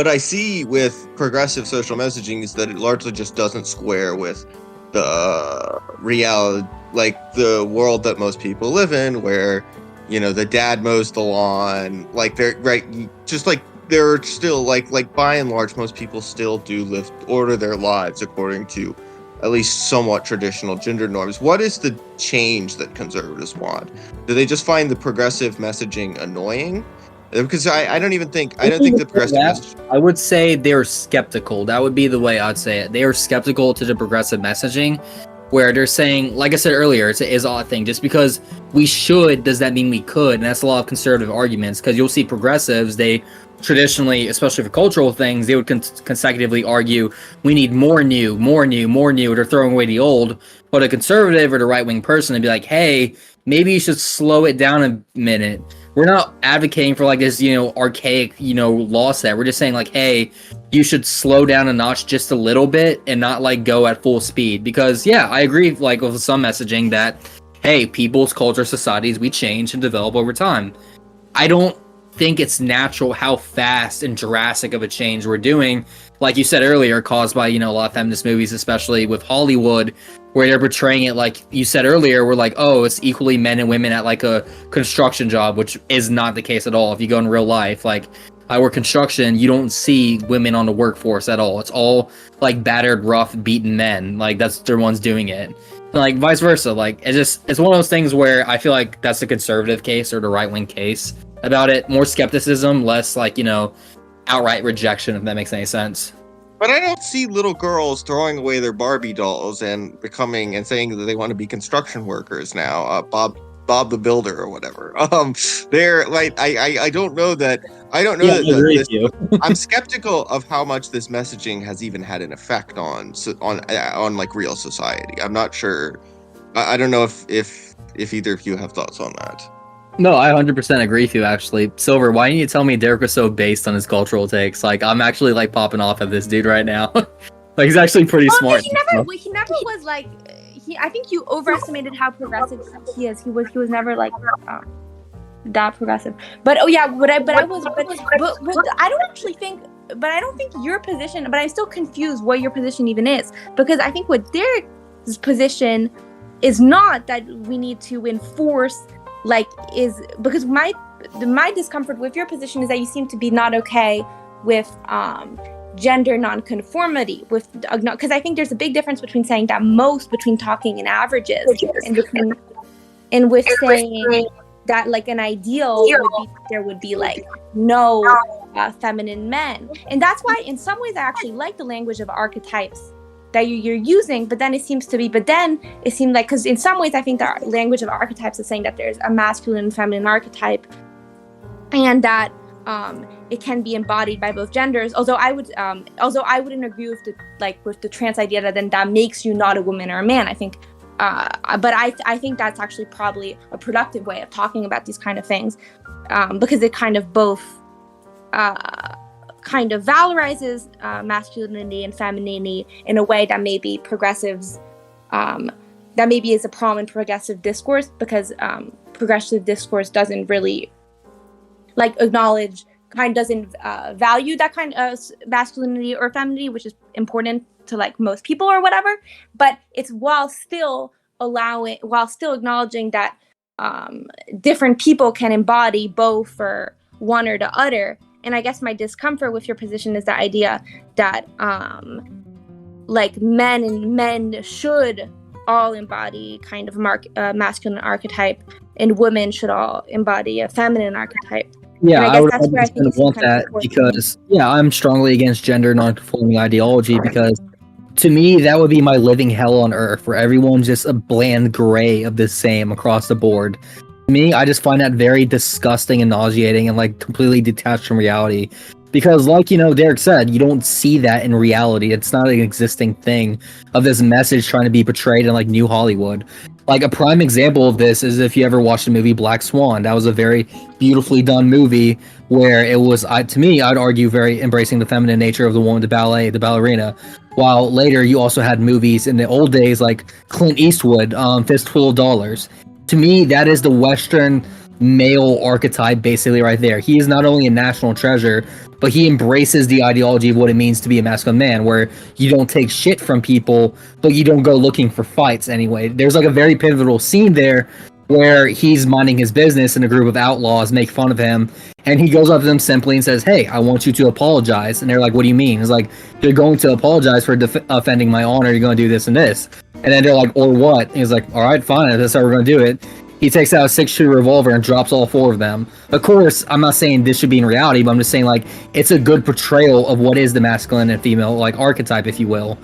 I see with progressive social messaging is that it largely just doesn't square with the reality, like the world that most people live in, where, you know, the dad mows the lawn, like they're right, just like there are still like by and large most people still do order their lives according to at least somewhat traditional gender norms. What is the change that conservatives want? Do they just find the progressive messaging annoying? Because I don't think the progressive message... I would say they're skeptical. That would be the way I'd say it. They are skeptical to the progressive messaging, where they're saying, like I said earlier, it's an is-ought thing. Just because we should, does that mean we could? And that's a lot of conservative arguments, because you'll see progressives, they traditionally, especially for cultural things, they would consecutively argue, we need more new, they're throwing away the old. But a conservative or the right-wing person would be like, hey, maybe you should slow it down a minute. We're not advocating for like this, archaic, law set. We're just saying like, hey, you should slow down a notch just a little bit and not like go at full speed. Because yeah, I agree like with some messaging that, hey, people's culture, societies, we change and develop over time. I don't think it's natural how fast and drastic of a change we're doing. Like you said earlier, caused by, a lot of feminist movies, especially with Hollywood, where they're portraying it like you said earlier, we're like, oh, it's equally men and women at like a construction job, which is not the case at all. If you go in real life, like I work construction, you don't see women on the workforce at all. It's all like battered, rough, beaten men. Like that's their ones doing it. And, like vice versa. Like it's one of those things where I feel like that's the conservative case or the right wing case about it. More skepticism, less like, outright rejection, if that makes any sense. But I don't see little girls throwing away their Barbie dolls and saying that they want to be construction workers now. Bob the Builder or whatever. They're like, I don't know that. I don't know that. I'm skeptical of how much this messaging has even had an effect on like real society. I'm not sure. I don't know if either of you have thoughts on that. No, I 100% agree with you, actually. Silver, why didn't you tell me Derek was so based on his cultural takes? Like, I'm actually, like, popping off at this dude right now. Like, he's actually pretty smart. He never was, like... I think you overestimated how progressive he is. He was never, like, that progressive. But, oh, yeah, but I don't actually think... But I don't think your position... But I'm still confused what your position even is. Because I think what Derek's position is not that we need to enforce... is because my discomfort with your position is that you seem to be not okay with gender nonconformity, because I think there's a big difference between saying that between talking in averages and with saying that like an ideal there would be like no feminine men. And that's why in some ways I actually like the language of archetypes that you're using, but then it seemed like, because in some ways I think the language of archetypes is saying that there's a masculine and feminine archetype, and that it can be embodied by both genders. Although I wouldn't agree with the trans idea that then that makes you not a woman or a man. I think, but I think that's actually probably a productive way of talking about these kind of things, because it kind of both. Kind of valorizes masculinity and femininity in a way that maybe progressives, that maybe is a problem in progressive discourse, because progressive discourse doesn't really like acknowledge, doesn't value that kind of masculinity or femininity, which is important to like most people or whatever. But it's while still acknowledging that different people can embody both for one or the other. And I guess my discomfort with your position is the idea that like men should all embody kind of masculine archetype, and women should all embody a feminine archetype. Yeah, I would want that, because I'm strongly against gender non-conforming ideology, because to me that would be my living hell on earth, where everyone's just a bland gray of the same across the board. Me, I just find that very disgusting and nauseating and like completely detached from reality, because like Derek said, you don't see that in reality. It's not an existing thing of this message trying to be portrayed in like New Hollywood. Like a prime example of this is if you ever watched the movie Black Swan. That was a very beautifully done movie where it was, to me, I'd argue, very embracing the feminine nature of the woman, the ballerina. While later you also had movies in the old days like Clint Eastwood, Fistful of Dollars. To me, that is the Western male archetype basically right there. He is not only a national treasure, but he embraces the ideology of what it means to be a masculine man, where you don't take shit from people, but you don't go looking for fights anyway. There's like a very pivotal scene there where he's minding his business and a group of outlaws make fun of him, and he goes up to them simply and says, "Hey, I want you to apologize." And they're like, "What do you mean?" He's like, "You're going to apologize for offending my honor. You're going to do this and this." And then they're like, "Or what?" And he's like, "All right, fine. That's how we're going to do it." He takes out a 6-shooter revolver and drops all 4 of them. Of course, I'm not saying this should be in reality, but I'm just saying like it's a good portrayal of what is the masculine and female like archetype, if you will.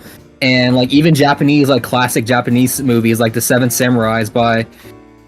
And like even Japanese, like classic Japanese movies, like The Seven Samurais by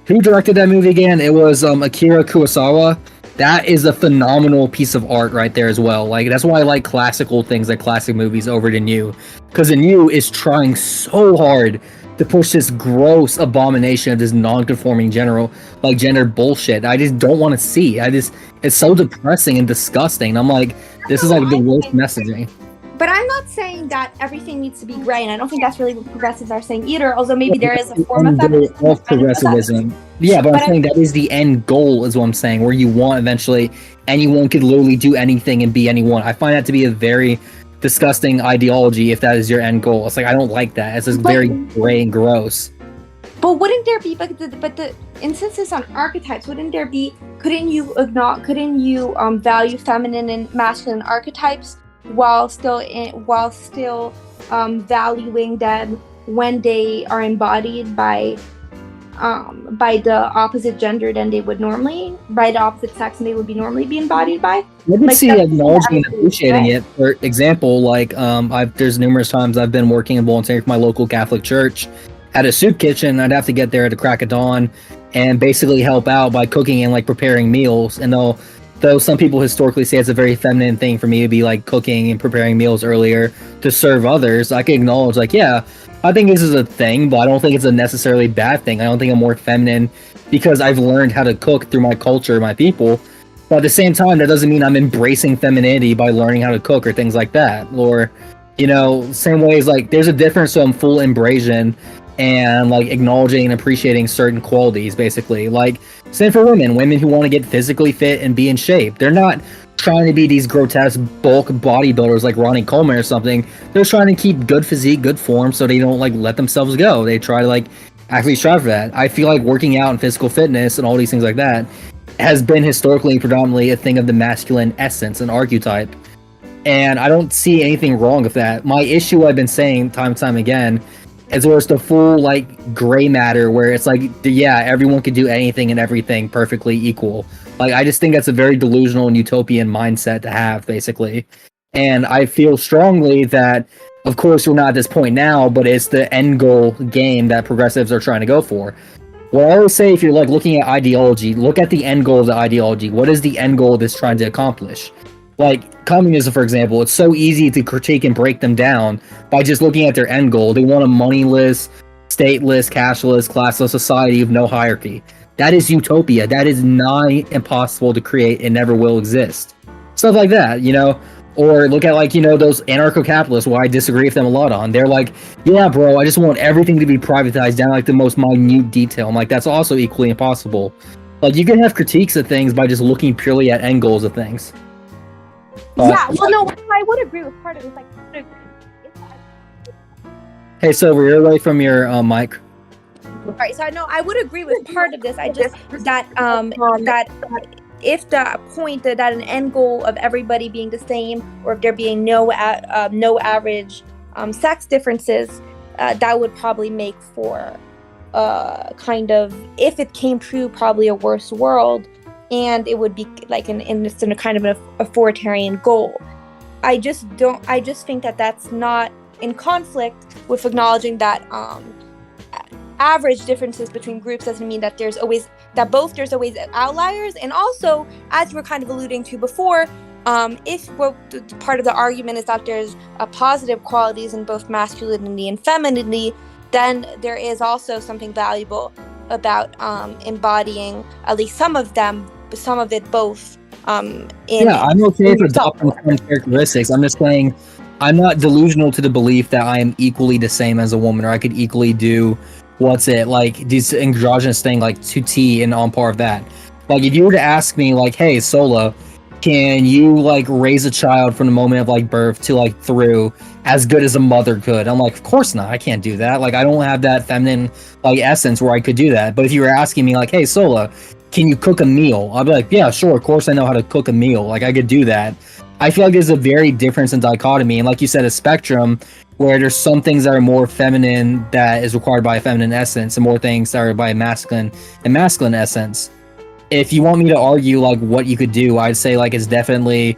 who directed that movie again? It was Akira Kurosawa. That is a phenomenal piece of art right there as well. Like that's why I like classical things like classic movies over the new, because the new is trying so hard to push this gross abomination of this non-conforming gender bullshit. I just don't want to see. It's so depressing and disgusting. I'm like, this is like the worst messaging. But I'm not saying that everything needs to be gray, and I don't think that's really what progressives are saying either. Although maybe there is a form of feminism. Of progressivism. Yeah, but I'm saying that is the end goal, is what I'm saying, where you want eventually anyone could literally do anything and be anyone. I find that to be a very disgusting ideology if that is your end goal. It's like, I don't like that. It's just very gray and gross. But wouldn't there be, but the instances on archetypes, couldn't you value feminine and masculine archetypes while still valuing them when they are embodied by the opposite gender than they would normally, by the opposite sex, and they would be normally be embodied by? I can see acknowledging and appreciating it. For example, like there's numerous times I've been working and volunteering for my local Catholic church at a soup kitchen. I'd have to get there at the crack of dawn and basically help out by cooking and like preparing meals. And though some people historically say it's a very feminine thing for me to be like cooking and preparing meals earlier to serve others, I can acknowledge like, yeah, I think this is a thing, but I don't think it's a necessarily bad thing. I don't think I'm more feminine because I've learned how to cook through my culture, my people. But at the same time, that doesn't mean I'm embracing femininity by learning how to cook or things like that. Or, same ways, like there's a difference from full embrasion and like acknowledging and appreciating certain qualities, basically. Like same for women who want to get physically fit and be in shape. They're not trying to be these grotesque bulk bodybuilders like Ronnie Coleman or something. They're trying to keep good physique, good form, so they don't like let themselves go. They try to like actually strive for that. I feel like working out and physical fitness and all these things like that has been historically predominantly a thing of the masculine essence and archetype. And I don't see anything wrong with that. My issue, I've been saying time and time again, is where it's the full like gray matter where it's like, yeah, everyone could do anything and everything perfectly equal. Like, I just think that's a very delusional and utopian mindset to have, basically. And I feel strongly that, of course, we're not at this point now, but it's the end goal game that progressives are trying to go for. Well, I always say, if you're like looking at ideology, look at the end goal of the ideology. What is the end goal that's trying to accomplish? Like communism, for example, it's so easy to critique and break them down by just looking at their end goal. They want a moneyless, stateless, cashless, classless society with no hierarchy. That is utopia. That is nigh impossible to create and never will exist. Stuff like that, Or look at like, those anarcho-capitalists, where I disagree with them a lot on. They're like, yeah, bro, I just want everything to be privatized down like the most minute detail. I'm like, that's also equally impossible. Like, you can have critiques of things by just looking purely at end goals of things. Yeah, well, no, I would agree with part of it. Like, hey, Silver, you're away from your mic. Right, so I would agree with part of this. I just that if the point that an end goal of everybody being the same, or if there being no average sex differences, that would probably make for kind of, if it came true, probably a worse world, and it would be like in a kind of an authoritarian goal. I just think that that's not in conflict with acknowledging that average differences between groups doesn't mean that there's always outliers. And also, as you were kind of alluding to before, if part of the argument is that there's positive qualities in both masculinity and femininity, then there is also something valuable about embodying at least some of it both. I'm okay for adopting certain characteristics. I'm just saying, I'm not delusional to the belief that I am equally the same as a woman, or I could equally do these androgynous thing, like to T and on par of that. Like, if you were to ask me, like, hey, Sola, can you like raise a child from the moment of like birth to like through as good as a mother could? I'm like, of course not. I can't do that. Like, I don't have that feminine like essence where I could do that. But if you were asking me like, hey, Sola, can you cook a meal? I'd be like, yeah, sure. Of course I know how to cook a meal. Like, I could do that. I feel like there's a very difference in dichotomy. And like you said, a spectrum where there's some things that are more feminine that is required by a feminine essence, and more things that are by a masculine essence. If you want me to argue like what you could do, I'd say like it's definitely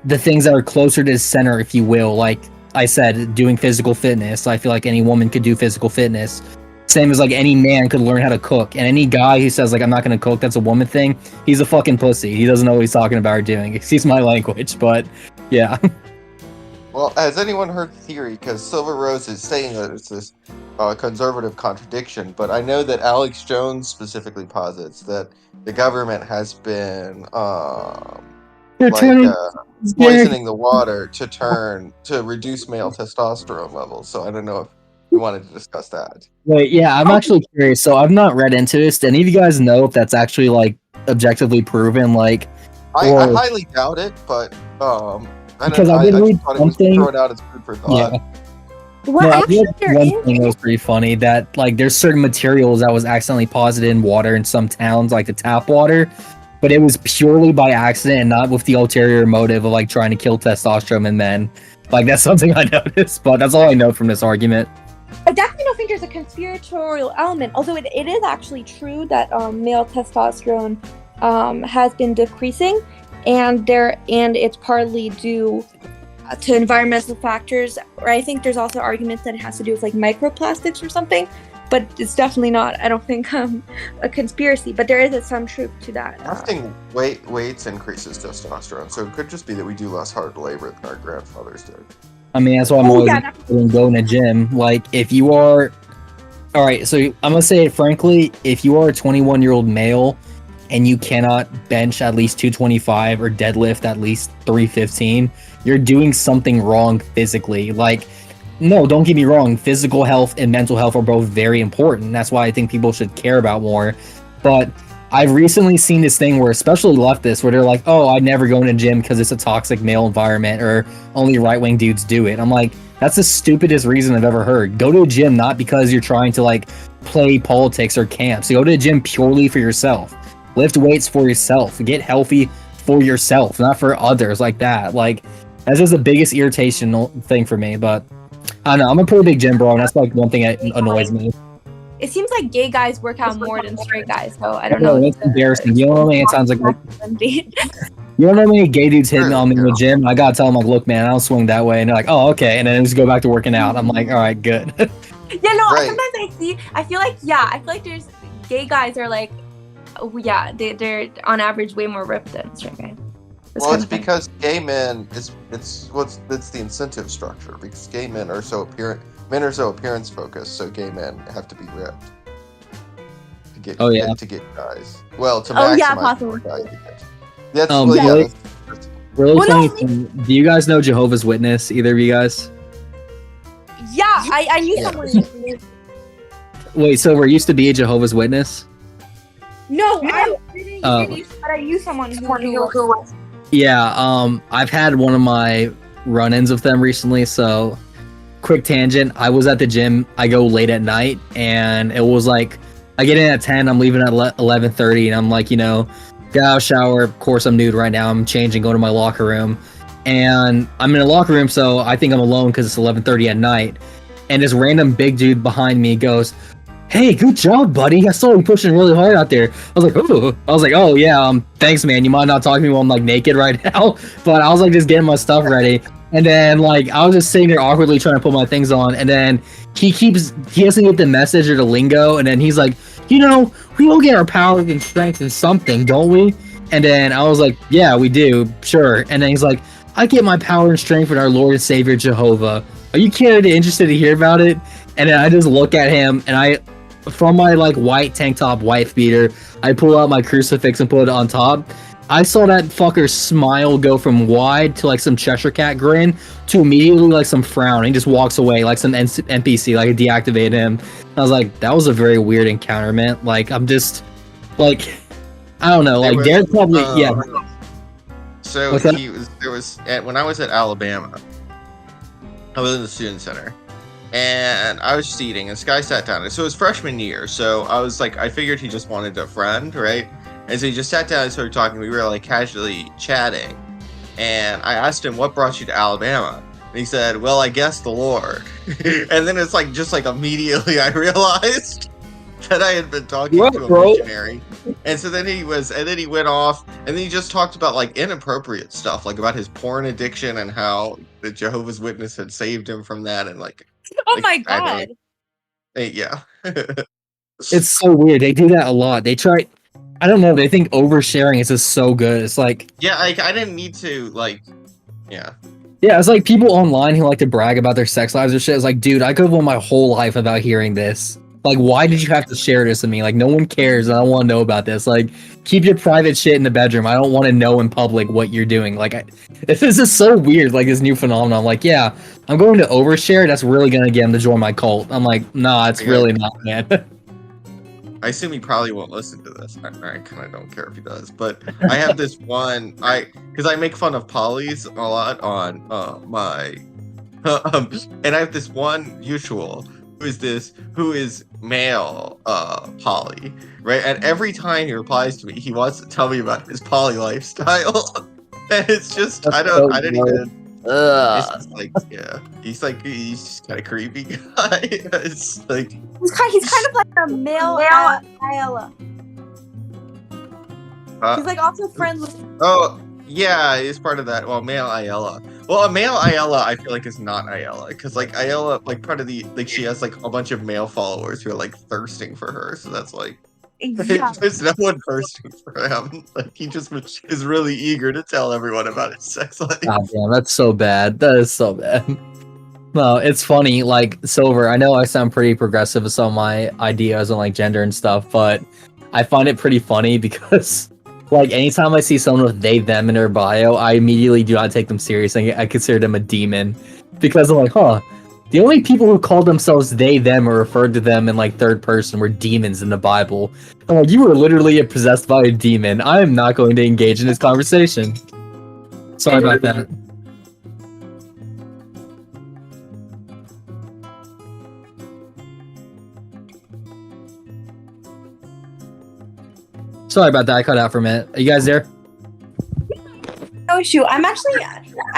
the things that are closer to the center, if you will, like I said, doing physical fitness. I feel like any woman could do physical fitness. Same as like any man could learn how to cook. And any guy who says like I'm not gonna cook, that's a woman thing, he's a fucking pussy. He doesn't know what he's talking about or doing. Excuse my language, but yeah. Well, has anyone heard the theory? Because Silver Rose is saying that it's this conservative contradiction, but I know that Alex Jones specifically posits that the government has been poisoning the water to reduce male testosterone levels. So I don't know if you wanted to discuss that. Wait, yeah, I'm actually curious. So I've not read into this. Do any of you guys know if that's actually like objectively proven? Like, I highly doubt it, but because I did read something. Throw it out as food for thought. Yeah. Well, No, actually, there one is. thing that was pretty funny that like there's certain materials that was accidentally posited in water in some towns, like the tap water, but it was purely by accident and not with the ulterior motive of like trying to kill testosterone in men. Like that's something I noticed, but that's all I know from this argument. I definitely don't think there's a conspiratorial element, although it is actually true that male testosterone has been decreasing, and it's partly due to environmental factors. Or I think there's also arguments that it has to do with like microplastics or something, but it's definitely not, I don't think, a conspiracy. But there is some truth to that. Lifting weights increases testosterone, so it could just be that we do less hard labor than our grandfathers did. I mean, that's why I'm always going to gym. Like, if you are... Alright, so I'm going to say it frankly, if you are a 21-year-old male and you cannot bench at least 225 or deadlift at least 315, you're doing something wrong physically. Like, no, don't get me wrong, physical health and mental health are both very important. That's why I think people should care about more. But I've recently seen this thing where, especially leftists, where they're like, oh, I never go in a gym because it's a toxic male environment or only right-wing dudes do it. I'm like, that's the stupidest reason I've ever heard. Go to a gym not because you're trying to like play politics or camps. Go to a gym purely for yourself. Lift weights for yourself. Get healthy for yourself, not for others like that. Like, that's just the biggest irritation thing for me. But I don't know. I'm a pretty big gym bro, and that's like one thing that annoys me. It seems like gay guys work out more than straight guys, so I don't know. It's embarrassing. You know what I mean? It sounds like... You don't know how many gay dudes hitting on me in the gym? I gotta tell them, like, look, man, I don't swing that way. And they're like, oh, okay. And then they just go back to working out. I'm like, all right, good. Yeah, no, Right. sometimes I feel like there's gay guys are like, yeah, they're on average way more ripped than straight guys. Well, it's because gay men it's the incentive structure, because gay men are so appearance focused, so gay men have to be ripped to get to get guys. Well, to maximize possibly. guys to get. That's Really Well, funny no, thing. Do you guys know Jehovah's Witness? Either of you guys? Yeah, I knew someone. Wait, so there used to be a Jehovah's Witness? No, I didn't, but I knew someone who was. Yeah, I've had one of my run-ins with them recently, so quick tangent. I was at the gym. I go late at night, and it was like, I get in at 10, I'm leaving at 11:30, and I'm like, you know, get out, shower. Of course, I'm nude right now. I'm changing, going to my locker room, and I'm in a locker room, so I think I'm alone because it's 11:30 at night, and this random big dude behind me goes, hey, good job, buddy. I saw you pushing really hard out there. I was like, ooh. I was like, oh, yeah, thanks, man. You might not talk to me while I'm, like, naked right now. But I was, like, just getting my stuff ready. And then, like, I was just sitting there awkwardly trying to put my things on. And then he doesn't get the message or the lingo. And then he's like, you know, we all get our power and strength in something, don't we? And then I was like, yeah, we do. Sure. And then he's like, I get my power and strength from our Lord and Savior, Jehovah. Are you interested to hear about it? And then I just look at him, and from my like white tank top wife beater, I pull out my crucifix and put it on top. I saw that fucker smile go from wide to like some Cheshire Cat grin to immediately like some frown. He just walks away like some NPC, like I deactivated him. I was like, that was a very weird encounter, man. Like, I'm just like, I don't know, like Derek probably So when I was at Alabama, I was in the student center. And I was just eating, and this guy sat down. So it was freshman year, so I was like, I figured he just wanted a friend, right? And so he just sat down and started talking. We were like casually chatting, and I asked him, what brought you to Alabama? And he said, well, I guess the Lord. And then it's like, just like immediately I realized that I had been talking to a missionary, and so then he went off, and then he just talked about like inappropriate stuff, like about his porn addiction and how the Jehovah's Witness had saved him from that, and like, Oh my god. Yeah. It's so weird. They do that a lot. They try. I don't know. They think oversharing is just so good. It's like, yeah, like I didn't need to like, yeah. Yeah, it's like people online who like to brag about their sex lives or shit. It's like, dude, I could have won my whole life about hearing this. Like, why did you have to share this with me? Like, no one cares. I don't want to know about this. Like, keep your private shit in the bedroom. I don't want to know in public what you're doing. Like, this is so weird, like, this new phenomenon. I'm like, yeah, I'm going to overshare. That's really going to get him to join my cult. I'm like, nah, it's really not, man. I assume he probably won't listen to this. I kind of don't care if he does. But I have this one, because I make fun of polys a lot on my, and I have this one mutual who is male poly, right? And every time he replies to me, he wants to tell me about his poly lifestyle. And it's just, I don't even. It's just like, yeah, he's just kind of creepy guy. It's like he's kind of like a male Ayala. He's like also friends with. Oh yeah, he's part of that. Well, male Ayala. Well, a male Ayala, I feel like is not Ayala, because like Ayala, like part of the like she has like a bunch of male followers who are like thirsting for her. So that's like. Yeah. There's no one thirsting for him. Like he just is really eager to tell everyone about his sex life. God damn, that's so bad. That is so bad. No, it's funny. Like, Silver, I know I sound pretty progressive with some of my ideas on like gender and stuff, but I find it pretty funny because like anytime I see someone with they them in their bio, I immediately do not take them serious. I consider them a demon because I'm like, huh. The only people who called themselves they, them, or referred to them in like third person were demons in the Bible. I'm like, you were literally possessed by a demon. I am not going to engage in this conversation. Sorry about that. Sorry about that. I cut out for a minute. Are you guys there? Oh shoot! I'm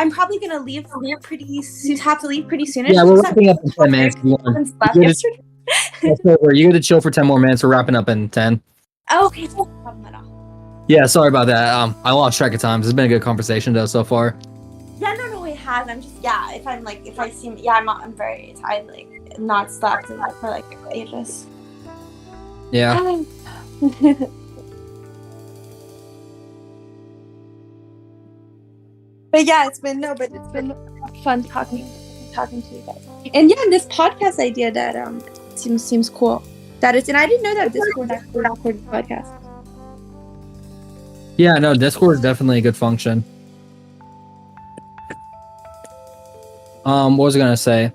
probly gonna leave pretty soon. Have to leave pretty soon. Yeah, we're wrapping up in 10 minutes. You get to chill for 10 more minutes. We're wrapping up in 10. Oh, okay, no problem at all. Yeah, sorry about that. I lost track of time. It's been a good conversation though so far. Yeah, no, it has. I'm just I'm very tired, like not slept for like ages. Yeah. But yeah, it's been fun talking to you guys. And yeah, this podcast idea that seems cool. That is, and I didn't know that Discord actually recorded podcasts. Yeah, no, Discord is definitely a good function. What was I gonna say?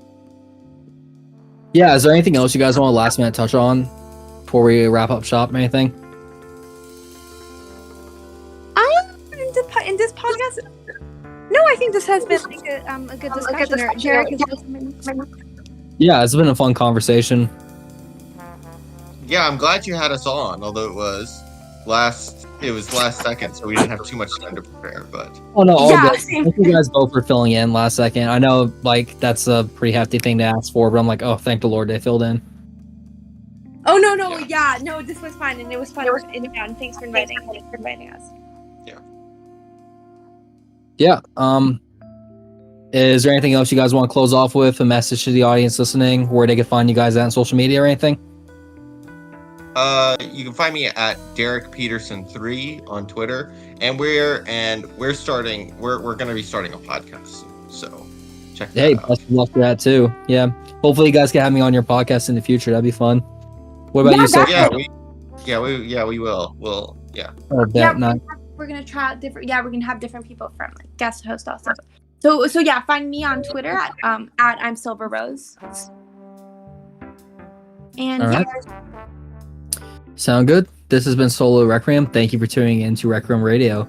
Yeah, is there anything else you guys want to last minute touch on before we wrap up shop? Anything? In this podcast. No, I think this has been like a good discussion. Jarek is listening. Yeah, it's been a fun conversation. Yeah, I'm glad you had us on, although it was last second, so we didn't have too much time to prepare. But oh no, all good. Thank you guys both for filling in last second. I know like that's a pretty hefty thing to ask for, but I'm like, oh, thank the Lord they filled in. Oh no, this was fun and it was fun. And thanks for inviting us. Yeah. Is there anything else you guys want to close off with? A message to the audience listening, where they can find you guys at on social media or anything? You can find me at Derek Peterson 3 on Twitter, and we're going to be starting a podcast soon, so check that out. Hey, best of luck for that too. Yeah, hopefully you guys can have me on your podcast in the future. That'd be fun. What about you, Sir? We will. We'll We're gonna try different. Yeah, we're gonna have different people from like guest host also. So yeah, find me on Twitter at I'm Silver Rose. And all right. Sound good? This has been Solo Requiem. Thank you for tuning in to Requiem Radio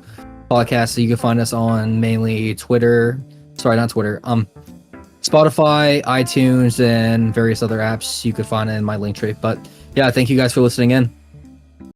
podcast. So you can find us on mainly Twitter. Sorry, not Twitter. Spotify, iTunes, and various other apps. You could find it in my link tree. But yeah, thank you guys for listening in.